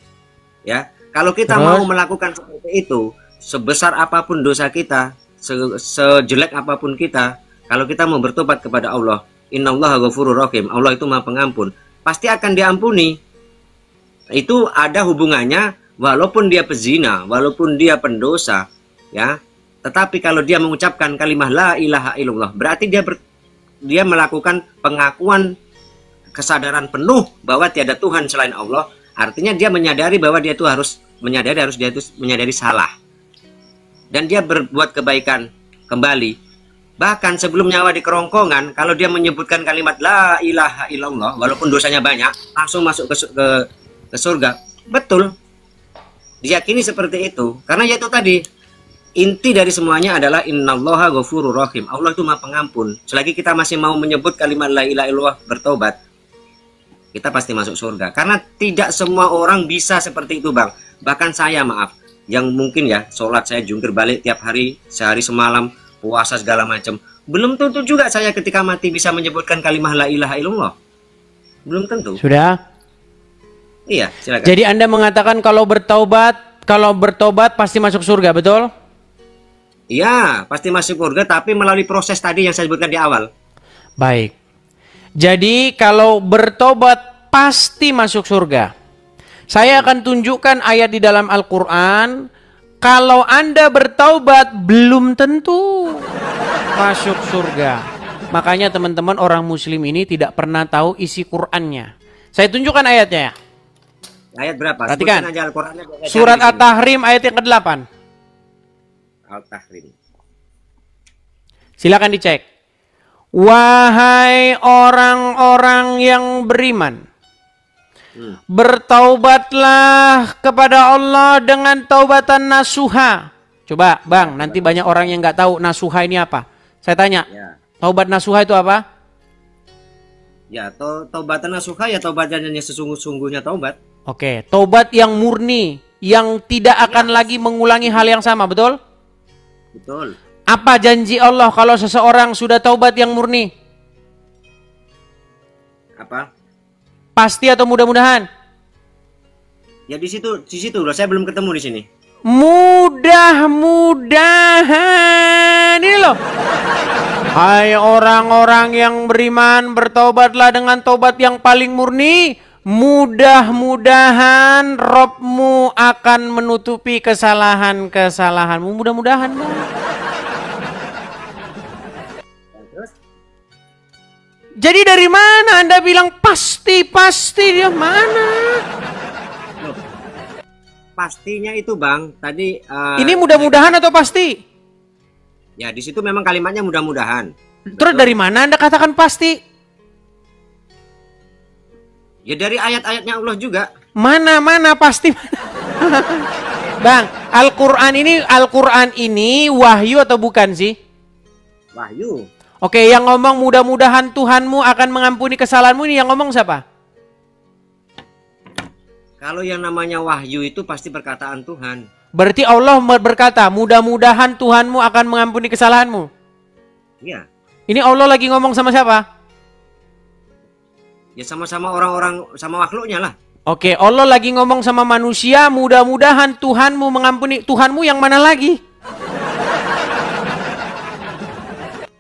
Ya, kalau kita mau melakukan seperti itu, sebesar apapun dosa kita, sejelek apapun kita, kalau kita mau bertobat kepada Allah, innallaha ghafurur rahim, Allah itu Maha Pengampun, pasti akan diampuni. Itu ada hubungannya, walaupun dia pezina, walaupun dia pendosa, ya. Tetapi kalau dia mengucapkan kalimat la ilaha illallah, berarti dia melakukan pengakuan kesadaran penuh bahwa tiada Tuhan selain Allah. Artinya dia menyadari bahwa dia itu harus menyadari salah. Dan dia berbuat kebaikan kembali. Bahkan sebelum nyawa di kerongkongan, kalau dia menyebutkan kalimat la ilaha illallah, walaupun dosanya banyak, langsung masuk ke surga. Betul. Diyakini seperti itu. Karena yaitu tadi, inti dari semuanya adalah innallaha ghafurur rahim. Allah itu Maha Pengampun. Selagi kita masih mau menyebut kalimat la ilaha illallah, bertobat, kita pasti masuk surga. Karena tidak semua orang bisa seperti itu, Bang. Bahkan saya, maaf, yang mungkin ya sholat saya jungkir balik tiap hari, sehari semalam, puasa segala macam, belum tentu juga saya ketika mati bisa menyebutkan kalimat la ilaha illallah. Belum tentu. Sudah? Iya, silakan. Jadi Anda mengatakan kalau bertobat pasti masuk surga, betul? Iya, pasti masuk surga, tapi melalui proses tadi yang saya sebutkan di awal. Baik. Jadi kalau bertobat pasti masuk surga. Saya akan tunjukkan ayat di dalam Al-Quran. Kalau Anda bertaubat belum tentu masuk surga. Makanya teman-teman, orang muslim ini tidak pernah tahu isi Qur'annya. Saya tunjukkan ayatnya ya. Ayat berapa? Perhatikan. Aja Al-Qur'annya, Surat At-Tahrim ayat yang ke-8. Al-Tahrim. Silakan dicek. Wahai orang-orang yang beriman, bertaubatlah kepada Allah dengan taubatan nasuha. Coba Bang, nanti banyak orang yang nggak tahu nasuha ini apa. Saya tanya, Ya. taubat nasuha itu apa? Ya, taubatan nasuha ya taubatan yang sesungguh-sungguhnya taubat. Oke, taubat yang murni, yang tidak akan lagi mengulangi hal yang sama, betul? Betul. Apa janji Allah kalau seseorang sudah taubat yang murni? Apa? Pasti atau mudah-mudahan? Ya di situ loh, saya belum ketemu di sini. Mudah-mudahan ini loh. Hai orang-orang yang beriman, bertobatlah dengan tobat yang paling murni. Mudah-mudahan Robmu akan menutupi kesalahan-kesalahanmu. Mudah-mudahan, Bang. Jadi dari mana Anda bilang pasti dia mana? Pastinya itu Bang, tadi Ini mudah-mudahan atau pasti? ya di situ memang kalimatnya mudah-mudahan. Terus dari mana Anda katakan pasti? Ya dari ayat-ayatnya Allah juga. Mana pasti mana? Bang, Al-Qur'an ini wahyu atau bukan sih? Wahyu. Oke, yang ngomong mudah-mudahan Tuhanmu akan mengampuni kesalahanmu ini yang ngomong siapa? Kalau yang namanya wahyu itu pasti perkataan Tuhan. Berarti Allah berkata, mudah-mudahan Tuhanmu akan mengampuni kesalahanmu. Iya. Ini Allah lagi ngomong sama siapa? Ya sama-sama orang-orang, sama makhluknya lah. Oke, Allah lagi ngomong sama manusia, mudah-mudahan Tuhanmu mengampuni. Tuhanmu yang mana lagi?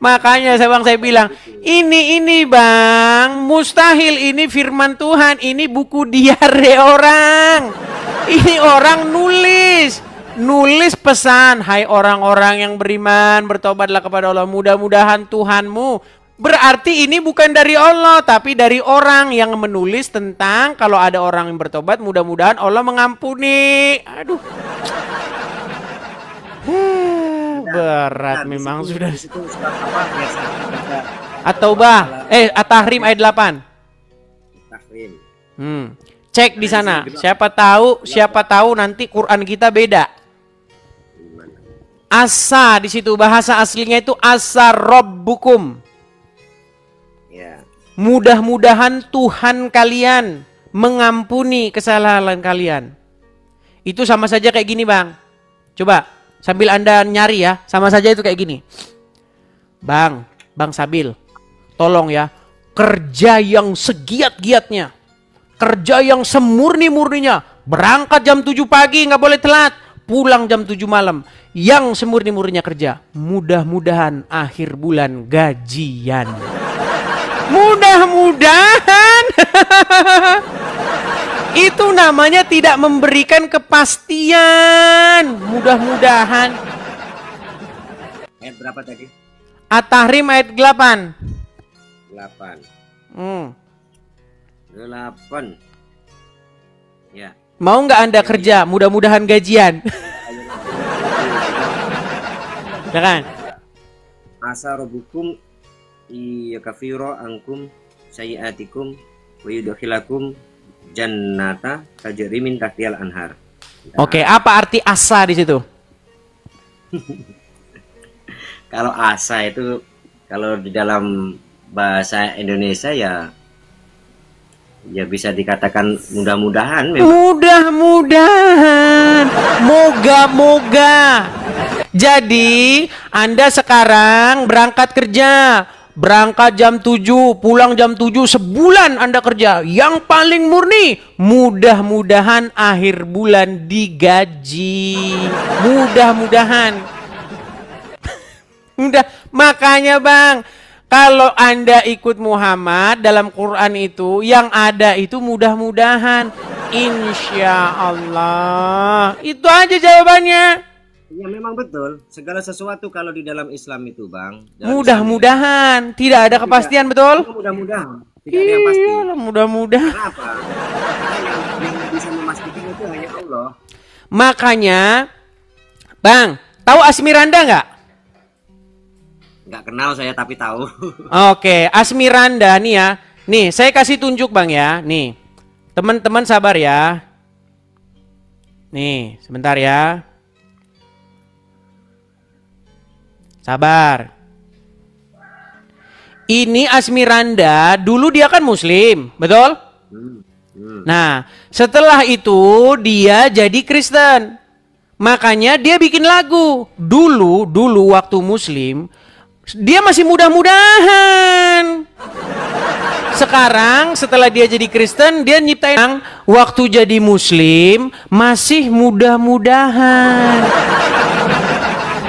Makanya saya bilang, ini Bang, mustahil ini firman Tuhan, ini buku diare orang. Ini orang nulis pesan, hai orang-orang yang beriman, bertobatlah kepada Allah, mudah-mudahan Tuhanmu. Berarti ini bukan dari Allah, tapi dari orang yang menulis tentang kalau ada orang yang bertobat, mudah-mudahan Allah mengampuni. Aduh. Berat memang sudah. At-Taubah, At-Tahrim ayat 8. Tahrim. Cek di sana. Siapa tahu nanti Quran kita beda. Asa di situ bahasa aslinya itu asa rabbukum. Ya. Mudah-mudahan Tuhan kalian mengampuni kesalahan kalian. Itu sama saja kayak gini, Bang. Coba sambil Anda nyari ya, sama saja itu kayak gini. Bang Sabil, tolong ya, kerja yang segiat-giatnya, kerja yang semurni-murninya, berangkat jam 7 pagi nggak boleh telat, pulang jam 7 malam, yang semurni-murninya kerja, mudah-mudahan akhir bulan gajian. Mudah-mudahan. Itu namanya tidak memberikan kepastian. Mudah-mudahan. Ayat berapa tadi? At-Tahrim ayat 8. 8. 8. Ya. Mau nggak Anda kerja? Mudah-mudahan gajian. Ya kan? Asa rabbukum iyakafiru ankum sayiatikum wa yudkhilakum jannata tajri min tahtihal anhar. Oke, apa arti asa di situ? Kalau asa itu kalau di dalam bahasa Indonesia ya bisa dikatakan mudah-mudahan memang. Mudah-mudahan, moga-moga. Jadi Anda sekarang berangkat kerja, berangkat jam 7, pulang jam 7, sebulan Anda kerja. Yang paling murni, mudah-mudahan akhir bulan digaji. Mudah-mudahan. Udah, makanya Bang, kalau Anda ikut Muhammad dalam Quran itu, yang ada itu mudah-mudahan. Insya Allah. Itu aja jawabannya. Ya memang betul. Segala sesuatu kalau di dalam Islam itu, Bang. Mudah-mudahan. Tidak ada kepastian, betul? Mudah-mudahan. Tidak ada yang pasti. Iya, mudah-mudahan. Kenapa? Karena yang bisa memastikan itu hanya Allah. Makanya, Bang, tahu Asmiranda nggak? Nggak kenal saya tapi tahu. Oke, Asmiranda nih ya. Nih, saya kasih tunjuk Bang ya. Nih, teman-teman sabar ya. Nih, sebentar ya. Sabar. Ini Asmiranda, dulu dia kan Muslim, betul? Nah, setelah itu dia jadi Kristen. Makanya dia bikin lagu. Dulu waktu Muslim, dia masih mudah-mudahan. Sekarang setelah dia jadi Kristen, dia nyiptain waktu jadi Muslim masih mudah-mudahan.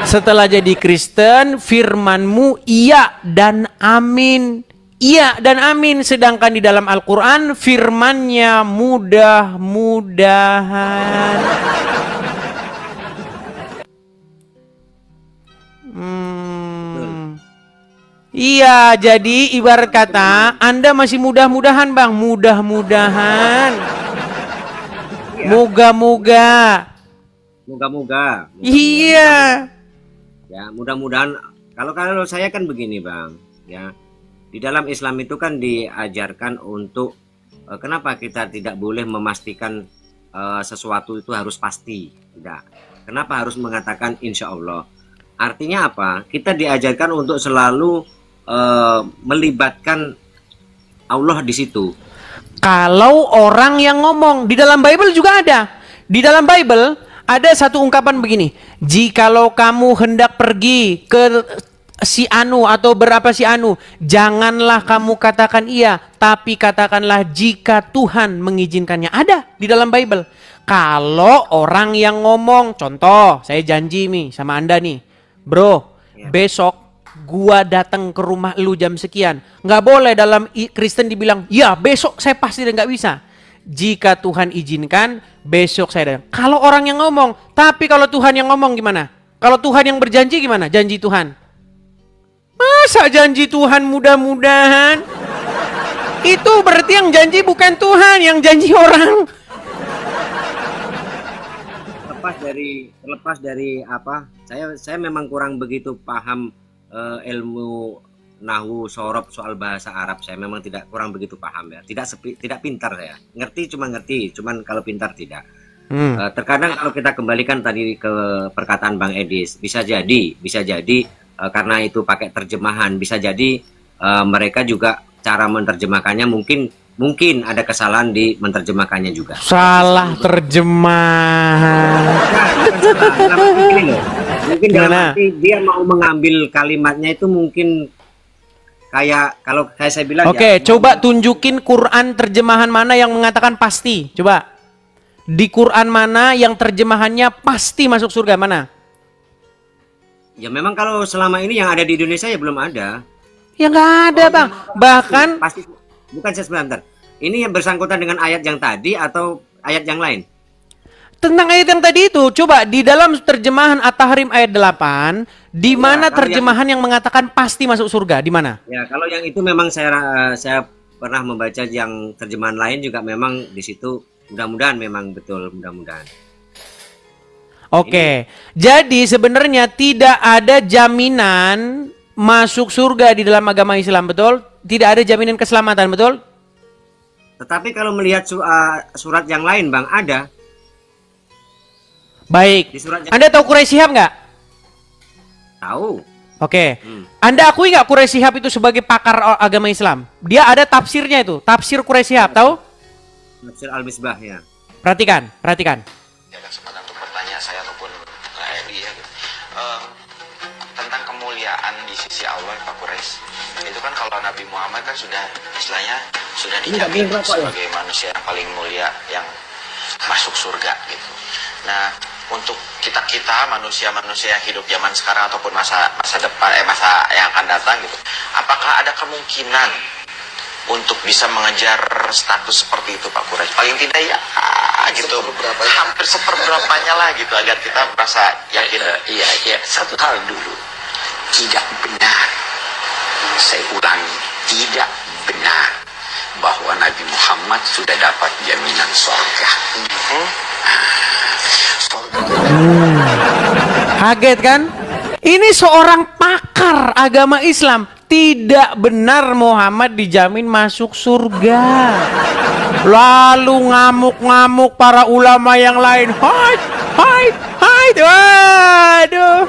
Setelah jadi Kristen, firman-Mu iya dan amin. Iya dan amin. Sedangkan di dalam Al-Quran, firman-Nya mudah-mudahan. Iya, jadi ibarat kata Anda masih mudah-mudahan Bang. Mudah-mudahan. Moga-moga. Moga-moga. Iya. Ya, mudah-mudahan kalau saya kan begini, Bang, ya. Di dalam Islam itu kan diajarkan untuk kenapa kita tidak boleh memastikan sesuatu itu harus pasti. Tidak. Kenapa harus mengatakan insya Allah? Artinya apa? Kita diajarkan untuk selalu melibatkan Allah di situ. Kalau orang yang ngomong di dalam Bible juga ada. Di dalam Bible ada satu ungkapan begini. Jikalau kamu hendak pergi ke si anu atau berapa si anu, janganlah kamu katakan iya, tapi katakanlah jika Tuhan mengizinkannya. Ada di dalam Bible. Kalau orang yang ngomong, contoh, saya janji nih sama Anda nih, bro, besok gua datang ke rumah lu jam sekian. Nggak boleh dalam Kristen dibilang, ya besok saya pasti nggak bisa. Jika Tuhan izinkan, besok saya datang. Kalau orang yang ngomong, tapi kalau Tuhan yang ngomong gimana? Kalau Tuhan yang berjanji gimana? Janji Tuhan. Masa janji Tuhan mudah-mudahan? Itu berarti yang janji bukan Tuhan, yang janji orang. Terlepas dari apa? Saya memang kurang begitu paham ilmu nahwu sorob soal bahasa Arab. Saya memang kurang begitu paham ya. Tidak pintar saya. Ngerti, cuman kalau pintar tidak. Terkadang kalau kita kembalikan tadi ke perkataan Bang Edis, bisa jadi karena itu pakai terjemahan, bisa jadi mereka juga cara menerjemahkannya mungkin ada kesalahan di menerjemahkannya juga. Salah terjemahan. Mungkin dalam arti dia mau mengambil kalimatnya itu mungkin kayak kalau saya bilang. Oke, coba tunjukin Quran terjemahan mana yang mengatakan pasti. Coba. Di Quran mana yang terjemahannya pasti masuk surga, mana? Ya memang kalau selama ini yang ada di Indonesia ya belum ada. Ya nggak ada, Bang. Bahkan pasti bukan sebentar. Ini yang bersangkutan dengan ayat yang tadi atau ayat yang lain? Tentang ayat yang tadi itu, coba di dalam terjemahan At-Tahrim ayat 8, di mana terjemahan yang mengatakan pasti masuk surga, di mana? Ya, kalau yang itu memang saya pernah membaca yang terjemahan lain juga memang di situ mudah-mudahan memang betul, mudah-mudahan. Oke. Jadi sebenarnya tidak ada jaminan masuk surga di dalam agama Islam, betul? Tidak ada jaminan keselamatan, betul? Tetapi kalau melihat surat yang lain, Bang, ada. Baik. Anda tahu Quraisy Shihab nggak? Tahu. Oke. Anda akui nggak Quraisy Shihab itu sebagai pakar agama Islam? Dia ada tafsirnya itu, tafsir Quraisy Shihab, tahu? Tafsir Al-Misbah ya. Perhatikan, perhatikan. Ya, kesempatan untuk bertanya saya ataupun Edi ya. Tentang kemuliaan di sisi Allah Pak Quraisy. Itu kan kalau Nabi Muhammad kan sudah istilahnya sudah dijamin sebagai manusia yang paling mulia yang masuk surga gitu. Nah, untuk kita manusia-manusia yang hidup zaman sekarang ataupun masa depan masa yang akan datang gitu, apakah ada kemungkinan untuk bisa mengejar status seperti itu Pak Quraisy? Paling tidak ya gitu, hampir seperberapanya lah gitu agar kita merasa yakin. Iya, satu hal dulu, tidak benar, saya ulangi, tidak benar bahwa Nabi Muhammad sudah dapat jaminan surga. Kaget kan? Ini seorang pakar agama Islam. Tidak benar Muhammad dijamin masuk surga. Lalu ngamuk-ngamuk para ulama yang lain. Hai. Waduh.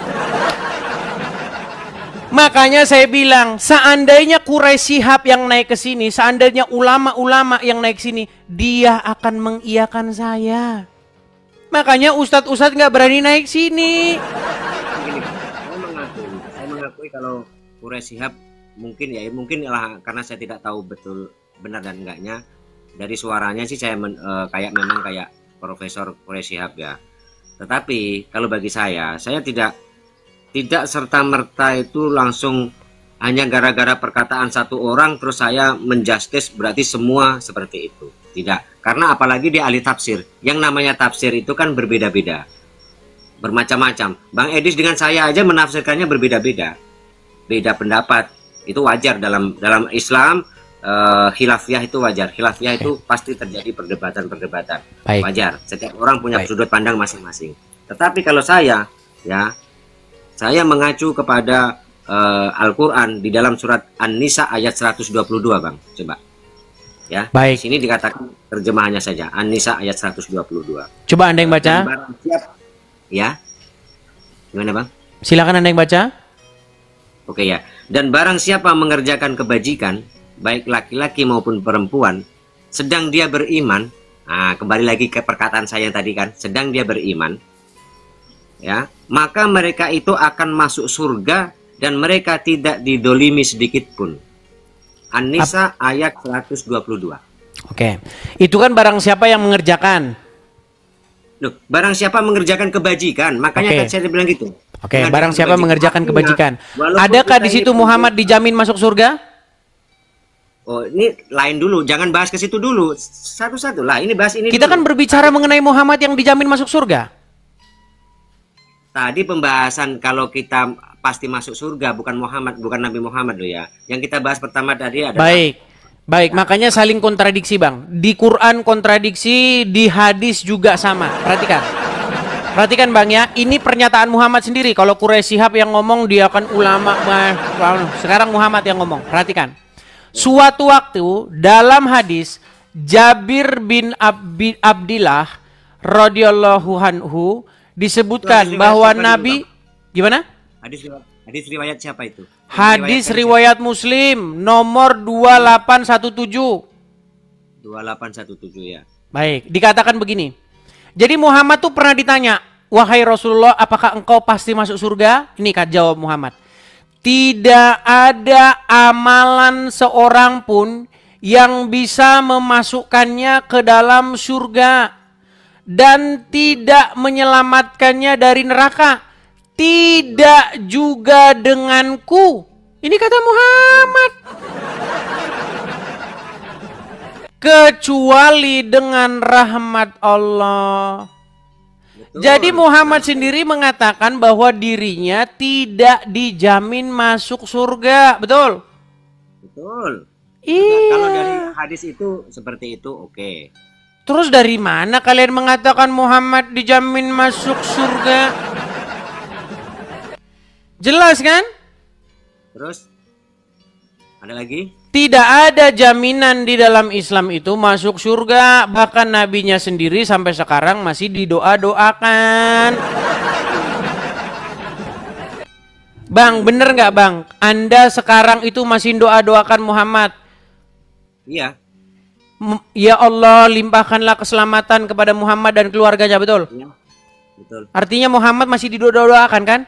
Makanya saya bilang, seandainya Quraisy Shihab yang naik ke sini, seandainya ulama-ulama yang naik ke sini, dia akan mengiyakan saya. Makanya ustadz-ustadz nggak berani naik sini. Begini, saya mengakui kalau Quraisy Shihab mungkin lah karena saya tidak tahu betul benar dan enggaknya. Dari suaranya sih saya memang kayak Profesor Quraisy Shihab ya. Tetapi kalau bagi saya tidak serta-merta itu langsung hanya gara-gara perkataan satu orang terus saya menjustis berarti semua seperti itu. Tidak, karena apalagi dia ahli tafsir. Yang namanya tafsir itu kan berbeda-beda, bermacam-macam. Bang Edis dengan saya aja menafsirkannya berbeda-beda, beda pendapat. Itu wajar dalam Islam. Khilafiyah itu wajar. Khilafiyah itu pasti terjadi perdebatan-perdebatan. Wajar. Setiap orang punya sudut pandang masing-masing. Tetapi kalau saya mengacu kepada Al-Quran di dalam surat An-Nisa ayat 122, Bang. Coba. Ya. Baik. Sini dikatakan terjemahannya saja. An-Nisa ayat 122. Coba Anda yang baca. Ya. Gimana, Bang? Silakan Anda yang baca. Oke ya. Dan barang siapa mengerjakan kebajikan, baik laki-laki maupun perempuan, sedang dia beriman. Nah, kembali lagi ke perkataan saya yang tadi kan, sedang dia beriman. Ya, maka mereka itu akan masuk surga dan mereka tidak didolimi sedikit pun. An-Nisa ayat 122. Oke. Itu kan barang siapa yang mengerjakan. Loh, barang siapa mengerjakan kebajikan, makanya kan saya bilang gitu. Oke, barang siapa mengerjakan kebajikan. Adakah di situ Muhammad dijamin masuk surga? Oh, ini lain dulu, jangan bahas ke situ dulu. Satu-satu lah, ini bahas ini. Kita dulu. kan berbicara mengenai Muhammad yang dijamin masuk surga. Tadi pembahasan kalau kita pasti masuk surga, bukan Muhammad, bukan Nabi Muhammad loh ya. Yang kita bahas pertama tadi adalah Baik, makanya saling kontradiksi, Bang. Di Quran kontradiksi, di hadis juga sama. Perhatikan Bang ya, ini pernyataan Muhammad sendiri. Kalau Quraisy Shihab yang ngomong, dia kan ulama. Sekarang Muhammad yang ngomong. Perhatikan. Suatu waktu dalam hadis Jabir bin Abdillah radhiyallahu anhu disebutkan bahwa Nabi gimana? Hadis riwayat siapa itu? Hadis riwayat Muslim nomor 2817. 2817 ya. Baik, dikatakan begini. Jadi Muhammad tuh pernah ditanya, "Wahai Rasulullah, apakah engkau pasti masuk surga?" Ini kan jawab Muhammad. Tidak ada amalan seorang pun yang bisa memasukkannya ke dalam surga dan tidak menyelamatkannya dari neraka. Tidak juga denganku. Ini kata Muhammad. Kecuali dengan rahmat Allah. Betul. Jadi Muhammad sendiri mengatakan bahwa dirinya tidak dijamin masuk surga. Betul? Betul. Iya. Kalau dari hadis itu seperti itu oke. Terus dari mana kalian mengatakan Muhammad dijamin masuk surga? Jelas kan? Terus ada lagi? Tidak ada jaminan di dalam Islam itu masuk surga. Bahkan nabinya sendiri sampai sekarang masih didoa-doakan. Bang, bener nggak bang? Anda sekarang itu masih doa-doakan Muhammad. Iya. Ya Allah, limpahkanlah keselamatan kepada Muhammad dan keluarganya, betul? Iya. Betul. Artinya Muhammad masih didoa-doakan kan?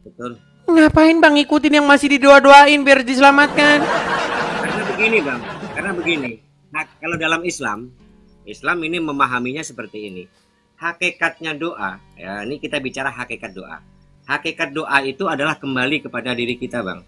Betul. Ngapain bang ikutin yang masih didoa-doain biar diselamatkan? Karena begini bang, karena begini. Nah, kalau dalam Islam ini memahaminya seperti ini. Hakikatnya doa, ya ini kita bicara hakikat doa. Hakikat doa itu adalah kembali kepada diri kita bang.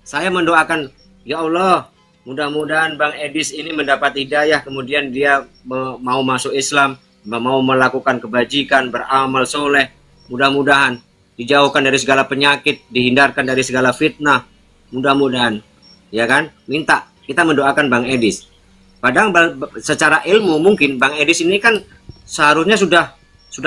Saya mendoakan, ya Allah, mudah-mudahan Bang Edis ini mendapat hidayah, kemudian dia mau masuk Islam, mau melakukan kebajikan, beramal soleh, mudah-mudahan dijauhkan dari segala penyakit, dihindarkan dari segala fitnah, mudah-mudahan, ya kan? Minta, kita mendoakan Bang Edis. Padahal secara ilmu mungkin Bang Edis ini kan seharusnya sudah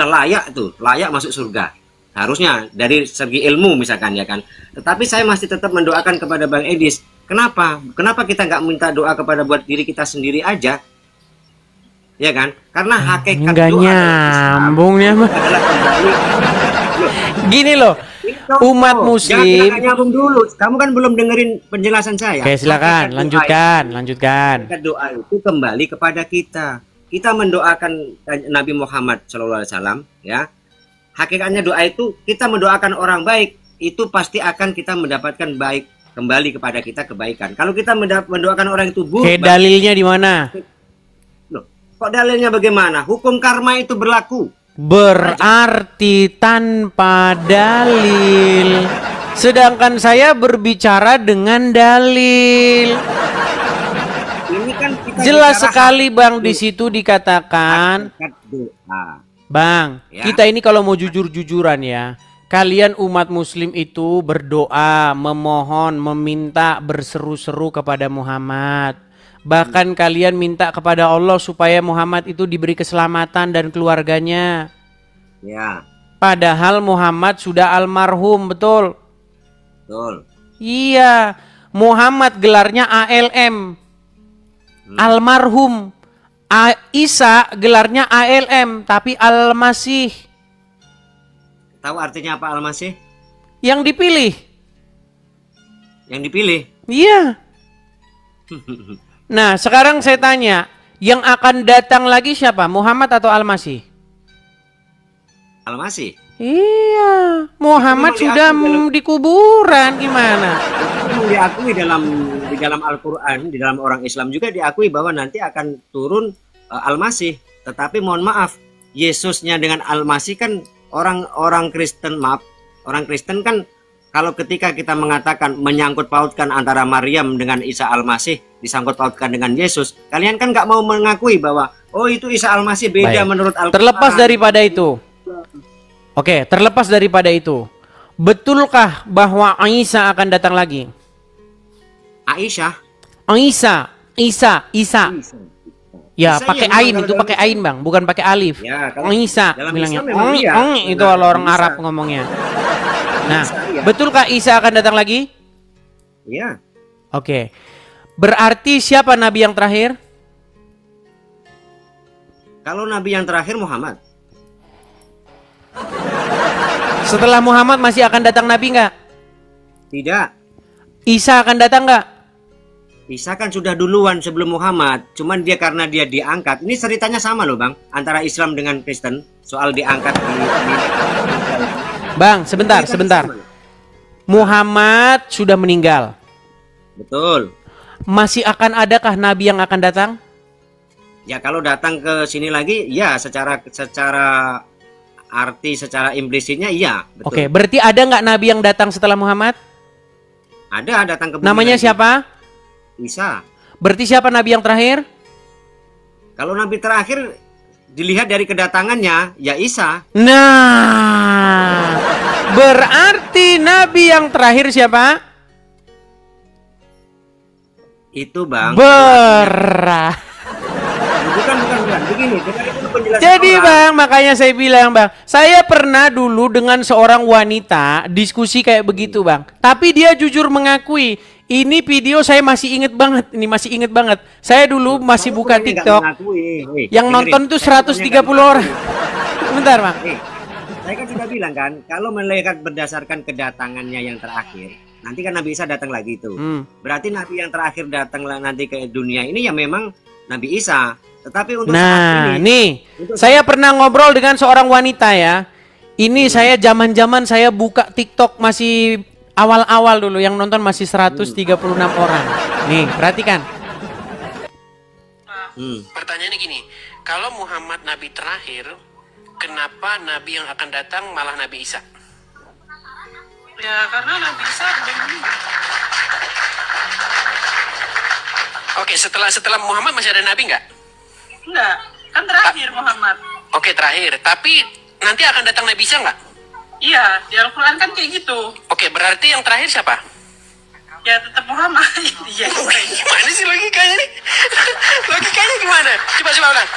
layak tuh, layak masuk surga. Harusnya dari segi ilmu misalkan ya kan. Tetapi saya masih tetap mendoakan kepada Bang Edis. Kenapa? Kenapa kita nggak minta doa kepada buat diri kita sendiri aja? Ya kan? Karena hakikat Nggak doa nyambung ya, Bang. adalah kembali. Gini loh, umat muslim. Jangan nyambung dulu. Kamu kan belum dengerin penjelasan saya. Oke, silakan, lanjutkan. Hakikat doa itu kembali kepada kita. Kita mendoakan Nabi Muhammad SAW, ya. Hakikatnya doa itu kita mendoakan orang baik, itu pasti akan kita mendapatkan baik kembali kepada kita kebaikan. Kalau kita mendoakan orang itu buruk, Oke, dalilnya di mana? loh, kok dalilnya bagaimana? Hukum karma itu berlaku. Berarti tanpa dalil. Sedangkan saya berbicara dengan dalil. Ini kan kita Jelas bicara sekali Bang, di situ dikatakan, hakikat doa. Bang, Ya. kita ini kalau mau jujur-jujuran ya, kalian umat muslim itu berdoa, memohon, meminta, berseru-seru kepada Muhammad. Bahkan kalian minta kepada Allah supaya Muhammad itu diberi keselamatan dan keluarganya. Ya, Padahal Muhammad sudah almarhum, betul? betul. Iya, Muhammad gelarnya ALM. Almarhum. Isa gelarnya ALM, tapi Al-Masih. Tahu artinya apa Al-Masih? Yang dipilih. Yang dipilih. Iya. Nah, sekarang saya tanya, yang akan datang lagi siapa? Muhammad atau Al-Masih? Al-Masih. Iya, Muhammad Itu sudah diakui di kuburan, gimana? Itu diakui di dalam Al-Qur'an, di dalam orang Islam juga diakui bahwa nanti akan turun Al-Masih. Tetapi mohon maaf, Yesusnya dengan Al-Masih kan orang Kristen, maaf. Orang Kristen kan kalau ketika kita mengatakan menyangkut pautkan antara Maryam dengan Isa Al-Masih, disangkut pautkan dengan Yesus, kalian kan nggak mau mengakui bahwa oh itu Isa Al-Masih beda Baik. menurut Al-Qur'an. Terlepas daripada itu. Oke, terlepas daripada itu. Betulkah bahwa Isa akan datang lagi? Aisyah. Isa. Ya, Isa pakai iya, ain, memang itu kalau pakai ain, Bang, bukan pakai alif. Ya, kalau Isa dalam bilangnya. Islam memang iya. Itu Nah, kalau orang Isa. Arab ngomongnya. Nah, Isa, iya. betulkah Isa akan datang lagi? Iya. Oke. Berarti siapa nabi yang terakhir? Kalau nabi yang terakhir Muhammad. Setelah Muhammad masih akan datang nabi nggak? Tidak. Isa akan datang nggak? Isa kan sudah duluan sebelum Muhammad. Cuman dia karena dia diangkat. Ini ceritanya sama loh bang. Antara Islam dengan Kristen. Soal diangkat Bang, sebentar. Ceritanya sama. Muhammad sudah meninggal. Betul. Masih akan adakah nabi yang akan datang? Ya kalau datang ke sini lagi. Ya secara arti, secara implisitnya iya. Betul. Oke, berarti ada nggak nabi yang datang setelah Muhammad? Ada datang ke bumi Namanya lagi. siapa? Isa. Berarti siapa nabi yang terakhir? Kalau nabi terakhir dilihat dari kedatangannya. Ya Isa. Nah, berarti nabi yang terakhir siapa? Itu bang. Bukan. Begini. Dengar dulu penjelasan Jadi orang. bang, makanya saya bilang bang, saya pernah dulu dengan seorang wanita diskusi kayak begitu bang. Tapi dia jujur mengakui, ini video saya masih inget banget, Saya dulu masih Kamu buka bukannya nggak TikTok, mengakui. yang Dengerin. nonton tuh Saya bukannya 130 orang. Bentar bang. Saya kan sudah bilang kan, kalau melihat berdasarkan kedatangannya yang terakhir, nanti kan Nabi Isa datang lagi itu. Berarti Nabi yang terakhir datang nanti ke dunia ini ya memang Nabi Isa. Tetapi untuk saat ini, saya pernah ngobrol dengan seorang wanita ya. Ini saya zaman-zaman saya buka TikTok masih awal-awal dulu, yang nonton masih 136 orang. Nih, perhatikan. Pertanyaannya gini, kalau Muhammad Nabi terakhir, kenapa Nabi yang akan datang malah Nabi Isa? Ya karena Nabi Isa belum meninggal. Oke, setelah Muhammad masih ada Nabi nggak? Enggak, kan terakhir Muhammad. Oke, terakhir. Tapi nanti akan datang Nabi Isa nggak? Iya, di Al-Quran kan kayak gitu. Oke, berarti yang terakhir siapa? Ya tetap Muhammad. Iya. Gimana sih logikanya nih? Logikanya gimana? Coba ulang.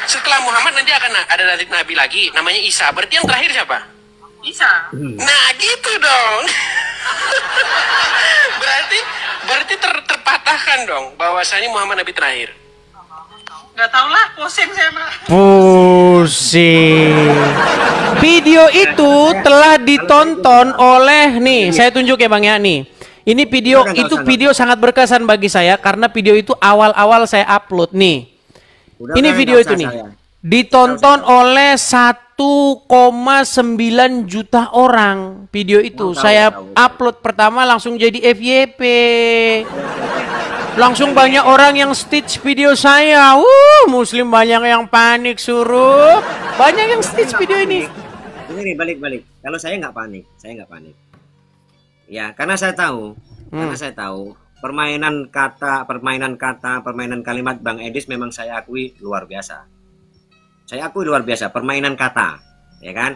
Setelah Muhammad nanti akan ada Nabi lagi, namanya Isa. Berarti yang terakhir siapa? Isa. Nah gitu dong. berarti terpatahkan dong bahwasanya Muhammad Nabi terakhir. Gak tau lah, pusing saya mah. Pusing. Video itu telah ditonton oleh nih, saya tunjuk ya Bang ya nih. Ini video video sangat berkesan bagi saya karena video itu awal-awal saya upload nih. Ini video itu nih. Ditonton oleh 1,9 juta orang. Video itu saya upload pertama langsung jadi FYP. Langsung banyak orang yang stitch video saya. Muslim banyak yang panik suruh. Banyak yang stitch video ini. Ini balik-balik. Kalau saya nggak panik, Ya, karena saya tahu, permainan kata, permainan kalimat Bang Edis memang saya akui luar biasa. Permainan kata, ya kan?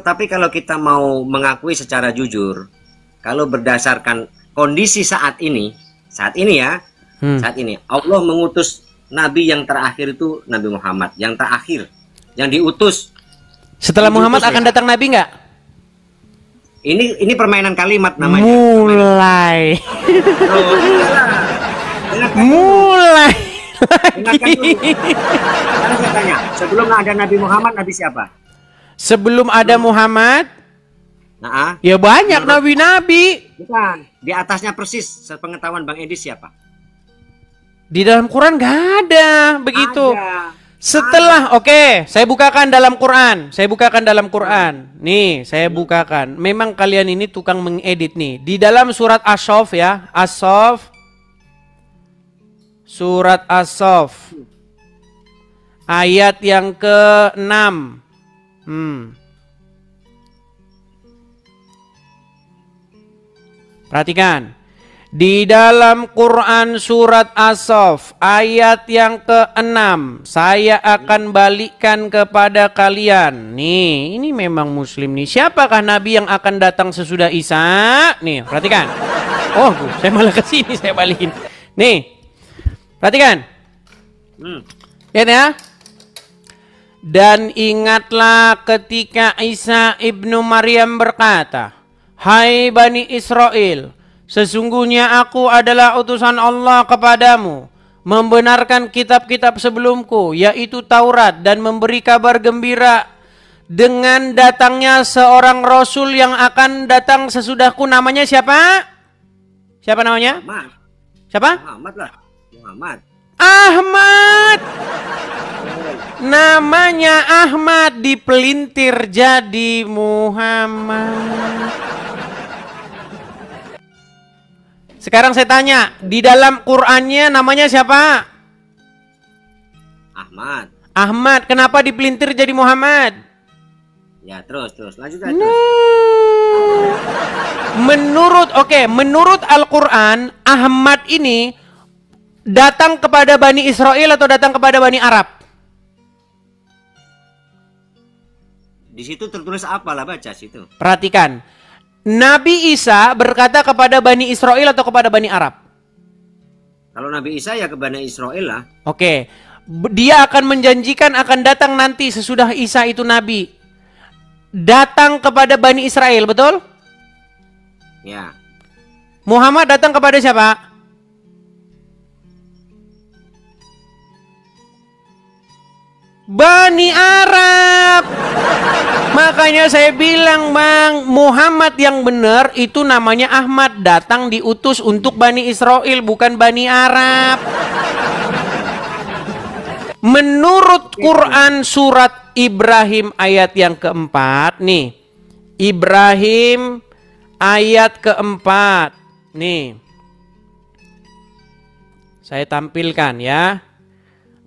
Tapi kalau kita mau mengakui secara jujur, kalau berdasarkan kondisi saat ini ya, saat ini Allah mengutus Nabi yang terakhir itu Nabi Muhammad, yang terakhir, yang diutus. Setelah Muhammad akan datang Nabi nggak? Ini permainan kalimat namanya. Mulai. Mulai. Ingatkan dulu. Karena saya tanya, sebelum ada Nabi Muhammad, Nabi siapa? Sebelum ada Muhammad? Ya banyak nabi-nabi. Bukan, di atasnya persis sepengetahuan Bang Edi siapa? Di dalam Quran nggak ada begitu. Ada. Setelah saya bukakan dalam Quran. Nih, saya bukakan. Memang kalian ini tukang mengedit nih. Di dalam surat As-Saff ya, Surat As-Saff. Ayat yang ke-6. Perhatikan. Di dalam Quran surat As-Saff ayat yang ke-6, saya akan balikkan kepada kalian. Nih, ini memang Muslim nih. Siapakah Nabi yang akan datang sesudah Isa? Nih, perhatikan. Saya malah ke sini, saya balikin. Nih, perhatikan. Lihat ya. Dan ingatlah ketika Isa ibnu Maryam berkata, "Hai Bani Israel, sesungguhnya aku adalah utusan Allah kepadamu, membenarkan kitab-kitab sebelumku, yaitu Taurat, dan memberi kabar gembira dengan datangnya seorang Rasul yang akan datang sesudahku." Namanya siapa? Siapa namanya? Siapa? Muhammad lah. Muhammad. Ahmad. Namanya Ahmad dipelintir jadi Muhammad. Sekarang saya tanya, di dalam Qur'annya namanya siapa? Ahmad. Ahmad, kenapa dipelintir jadi Muhammad? Ya, terus lanjut aja. Menurut Al-Qur'an, Ahmad ini datang kepada Bani Israel atau datang kepada Bani Arab? Di situ tertulis apalah, baca situ. Perhatikan. Nabi Isa berkata kepada Bani Israel atau kepada Bani Arab? Kalau Nabi Isa ya ke Bani Israel lah. Dia akan menjanjikan akan datang nanti sesudah Isa itu Nabi. Datang kepada Bani Israel, betul? Ya. Muhammad datang kepada siapa? Bani Arab. Makanya saya bilang, Bang, Muhammad yang benar itu namanya Ahmad, datang diutus untuk Bani Israel, bukan Bani Arab. Menurut Quran surat Ibrahim ayat yang keempat, nih. Ibrahim ayat keempat, nih. Saya tampilkan ya.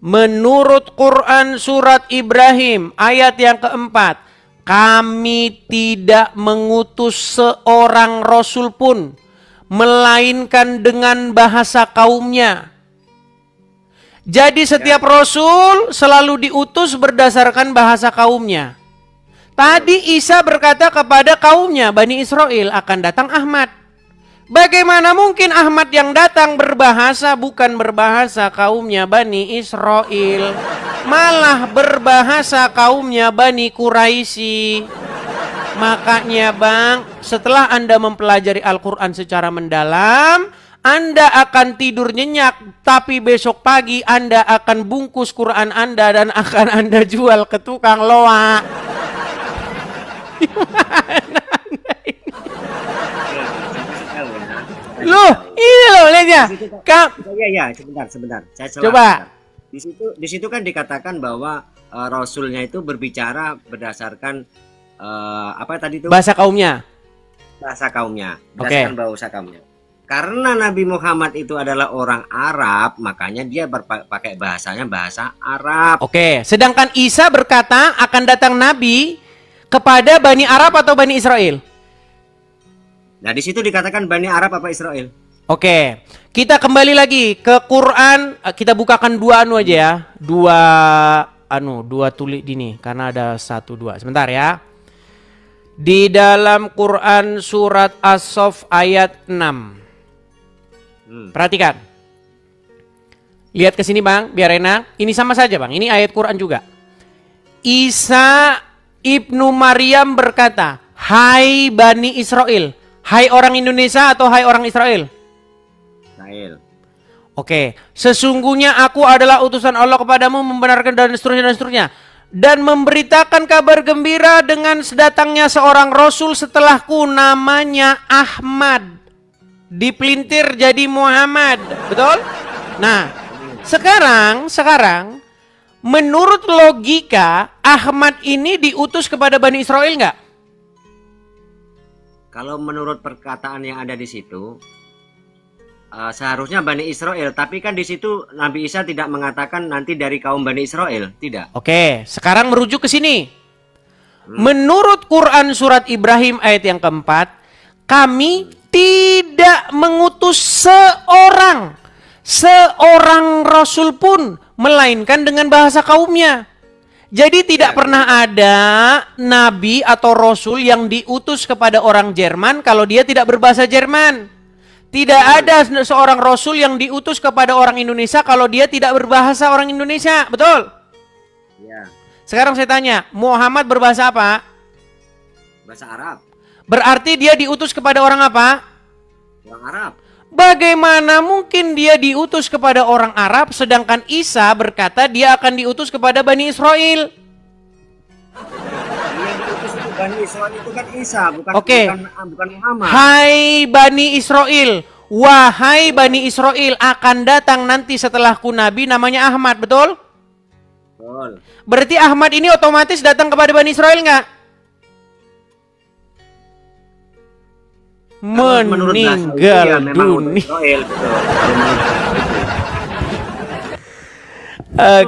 Menurut Quran surat Ibrahim ayat yang keempat, kami tidak mengutus seorang rasul pun melainkan dengan bahasa kaumnya. Jadi setiap rasul selalu diutus berdasarkan bahasa kaumnya. Tadi Isa berkata kepada kaumnya Bani Israel akan datang Ahmad. Bagaimana mungkin Ahmad yang datang berbahasa bukan berbahasa kaumnya Bani Israel, malah berbahasa kaumnya Bani Quraisy. Makanya Bang, setelah Anda mempelajari Al-Quran secara mendalam, Anda akan tidur nyenyak, tapi besok pagi Anda akan bungkus Quran Anda dan akan Anda jual ke tukang loak. Loh, ini loh lihatnya. Iya, sebentar. Saya coba. Di situ kan dikatakan bahwa rasulnya itu berbicara berdasarkan apa tadi itu? Bahasa kaumnya. Berdasarkan bahasa kaumnya. Karena Nabi Muhammad itu adalah orang Arab, makanya dia pakai bahasanya bahasa Arab. Oke, sedangkan Isa berkata akan datang Nabi kepada Bani Arab atau Bani Israel? Nah, di situ dikatakan Bani Arab apa Israel? Oke, kita kembali lagi ke Quran. Kita bukakan dua anu aja ya. Dua tulis ini karena ada 1, 2. Sebentar ya. Di dalam Quran surat As-Saff ayat 6. Perhatikan. Lihat ke sini Bang, biar enak. Ini sama saja Bang, ini ayat Quran juga. Isa ibnu Maryam berkata, "Hai Bani Israel." Hai orang Indonesia atau hai orang Israel? Israel. Oke, sesungguhnya aku adalah utusan Allah kepadamu membenarkan dan seterusnya. Dan memberitakan kabar gembira dengan sedatangnya seorang Rasul setelahku namanya Ahmad. Dipelintir jadi Muhammad, betul? Nah, sekarang menurut logika Ahmad ini diutus kepada Bani Israel nggak? Kalau menurut perkataan yang ada di situ, seharusnya Bani Israel. Tapi kan di situ Nabi Isa tidak mengatakan nanti dari kaum Bani Israel, tidak. Oke, sekarang merujuk ke sini. Menurut Quran surat Ibrahim ayat yang keempat, kami tidak mengutus seorang rasul pun melainkan dengan bahasa kaumnya. Jadi tidak pernah ada nabi atau rasul yang diutus kepada orang Jerman kalau dia tidak berbahasa Jerman. Tidak ada seorang rasul yang diutus kepada orang Indonesia kalau dia tidak berbahasa orang Indonesia, betul? Ya. Sekarang saya tanya, Muhammad berbahasa apa? Bahasa Arab. Berarti dia diutus kepada orang apa? Orang Arab. Bagaimana mungkin dia diutus kepada orang Arab sedangkan Isa berkata dia akan diutus kepada Bani Israel? Yang diutus itu Bani Israel itu kan Isa, bukan Muhammad. Hai Bani Israel, wahai Bani Israel, akan datang nanti setelahku Nabi namanya Ahmad, betul? Betul. Berarti Ahmad ini otomatis datang kepada Bani Israel nggak? Meninggal dunia.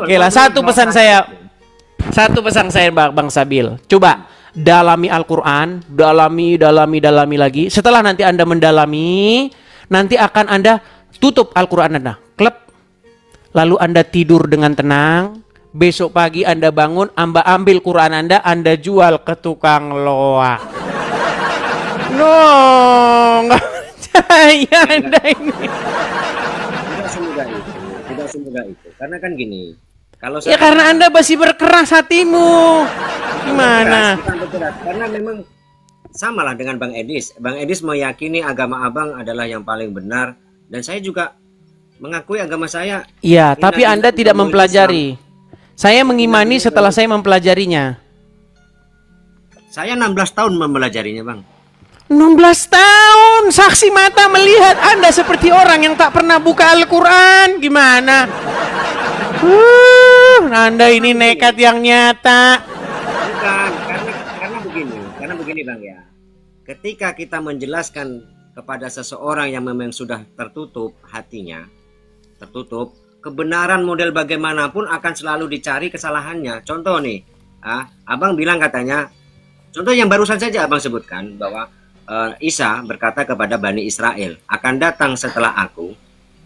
Oke lah, satu pesan saya Bang Sabil. Coba dalami Al-Quran, dalami lagi. Setelah nanti Anda mendalami, nanti akan Anda tutup Al-Quran Anda, klep. Lalu Anda tidur dengan tenang. Besok pagi Anda bangun, ambil Quran Anda jual ke tukang loak. No, nggak percaya Anda ini. Tidak semudah itu. Karena kan gini, kalau ya karena Anda masih berkeras hatimu. Gimana? Karena memang samalah dengan Bang Edis. Bang Edis meyakini agama Abang adalah yang paling benar, dan saya juga mengakui agama saya. Iya, tapi Anda tidak mempelajari. Saya mengimani setelah saya mempelajarinya. Saya 16 tahun mempelajarinya, Bang. 16 tahun saksi mata melihat Anda seperti orang yang tak pernah buka Al-Quran. Gimana? Anda ini nekat yang nyata. Bukan, karena begini Bang ya. Ketika kita menjelaskan kepada seseorang yang memang sudah tertutup hatinya, tertutup, kebenaran model bagaimanapun akan selalu dicari kesalahannya. Contoh nih, Abang bilang katanya, contoh yang barusan saja Abang sebutkan bahwa Isa berkata kepada Bani Israel, akan datang setelah aku,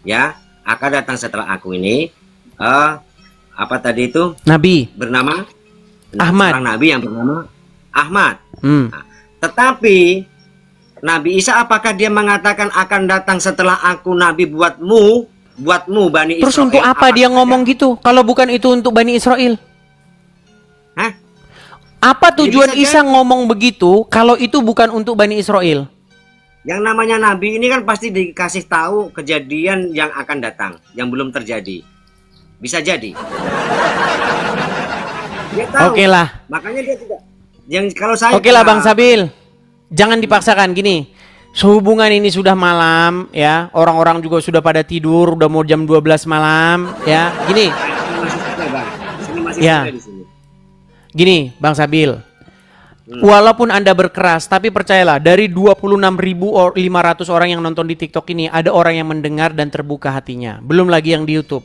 ya, akan datang setelah aku ini, apa tadi itu? Nabi bernama Ahmad. Seorang Nabi yang bernama Ahmad. Nah, tetapi Nabi Isa apakah dia mengatakan akan datang setelah aku Nabi buatmu Bani Israel? Terus untuk apa dia ngomong gitu? Kalau bukan itu untuk Bani Israel? Hah? Apa tujuan Isa ngomong begitu kalau itu bukan untuk Bani Israel? Yang namanya Nabi ini kan pasti dikasih tahu kejadian yang akan datang, yang belum terjadi. Bisa jadi. Dia tahu. Oke lah. Makanya dia tidak. Yang kalau saya. Oke lah Bang Sabil. Jangan dipaksakan gini. Sehubungan ini sudah malam ya, orang-orang juga sudah pada tidur, udah mau jam 12 malam ya. Gini. Ya. Gini, Bang Sabil. Walaupun Anda berkeras, tapi percayalah dari 26.500 orang yang nonton di TikTok ini ada orang yang mendengar dan terbuka hatinya. Belum lagi yang di YouTube.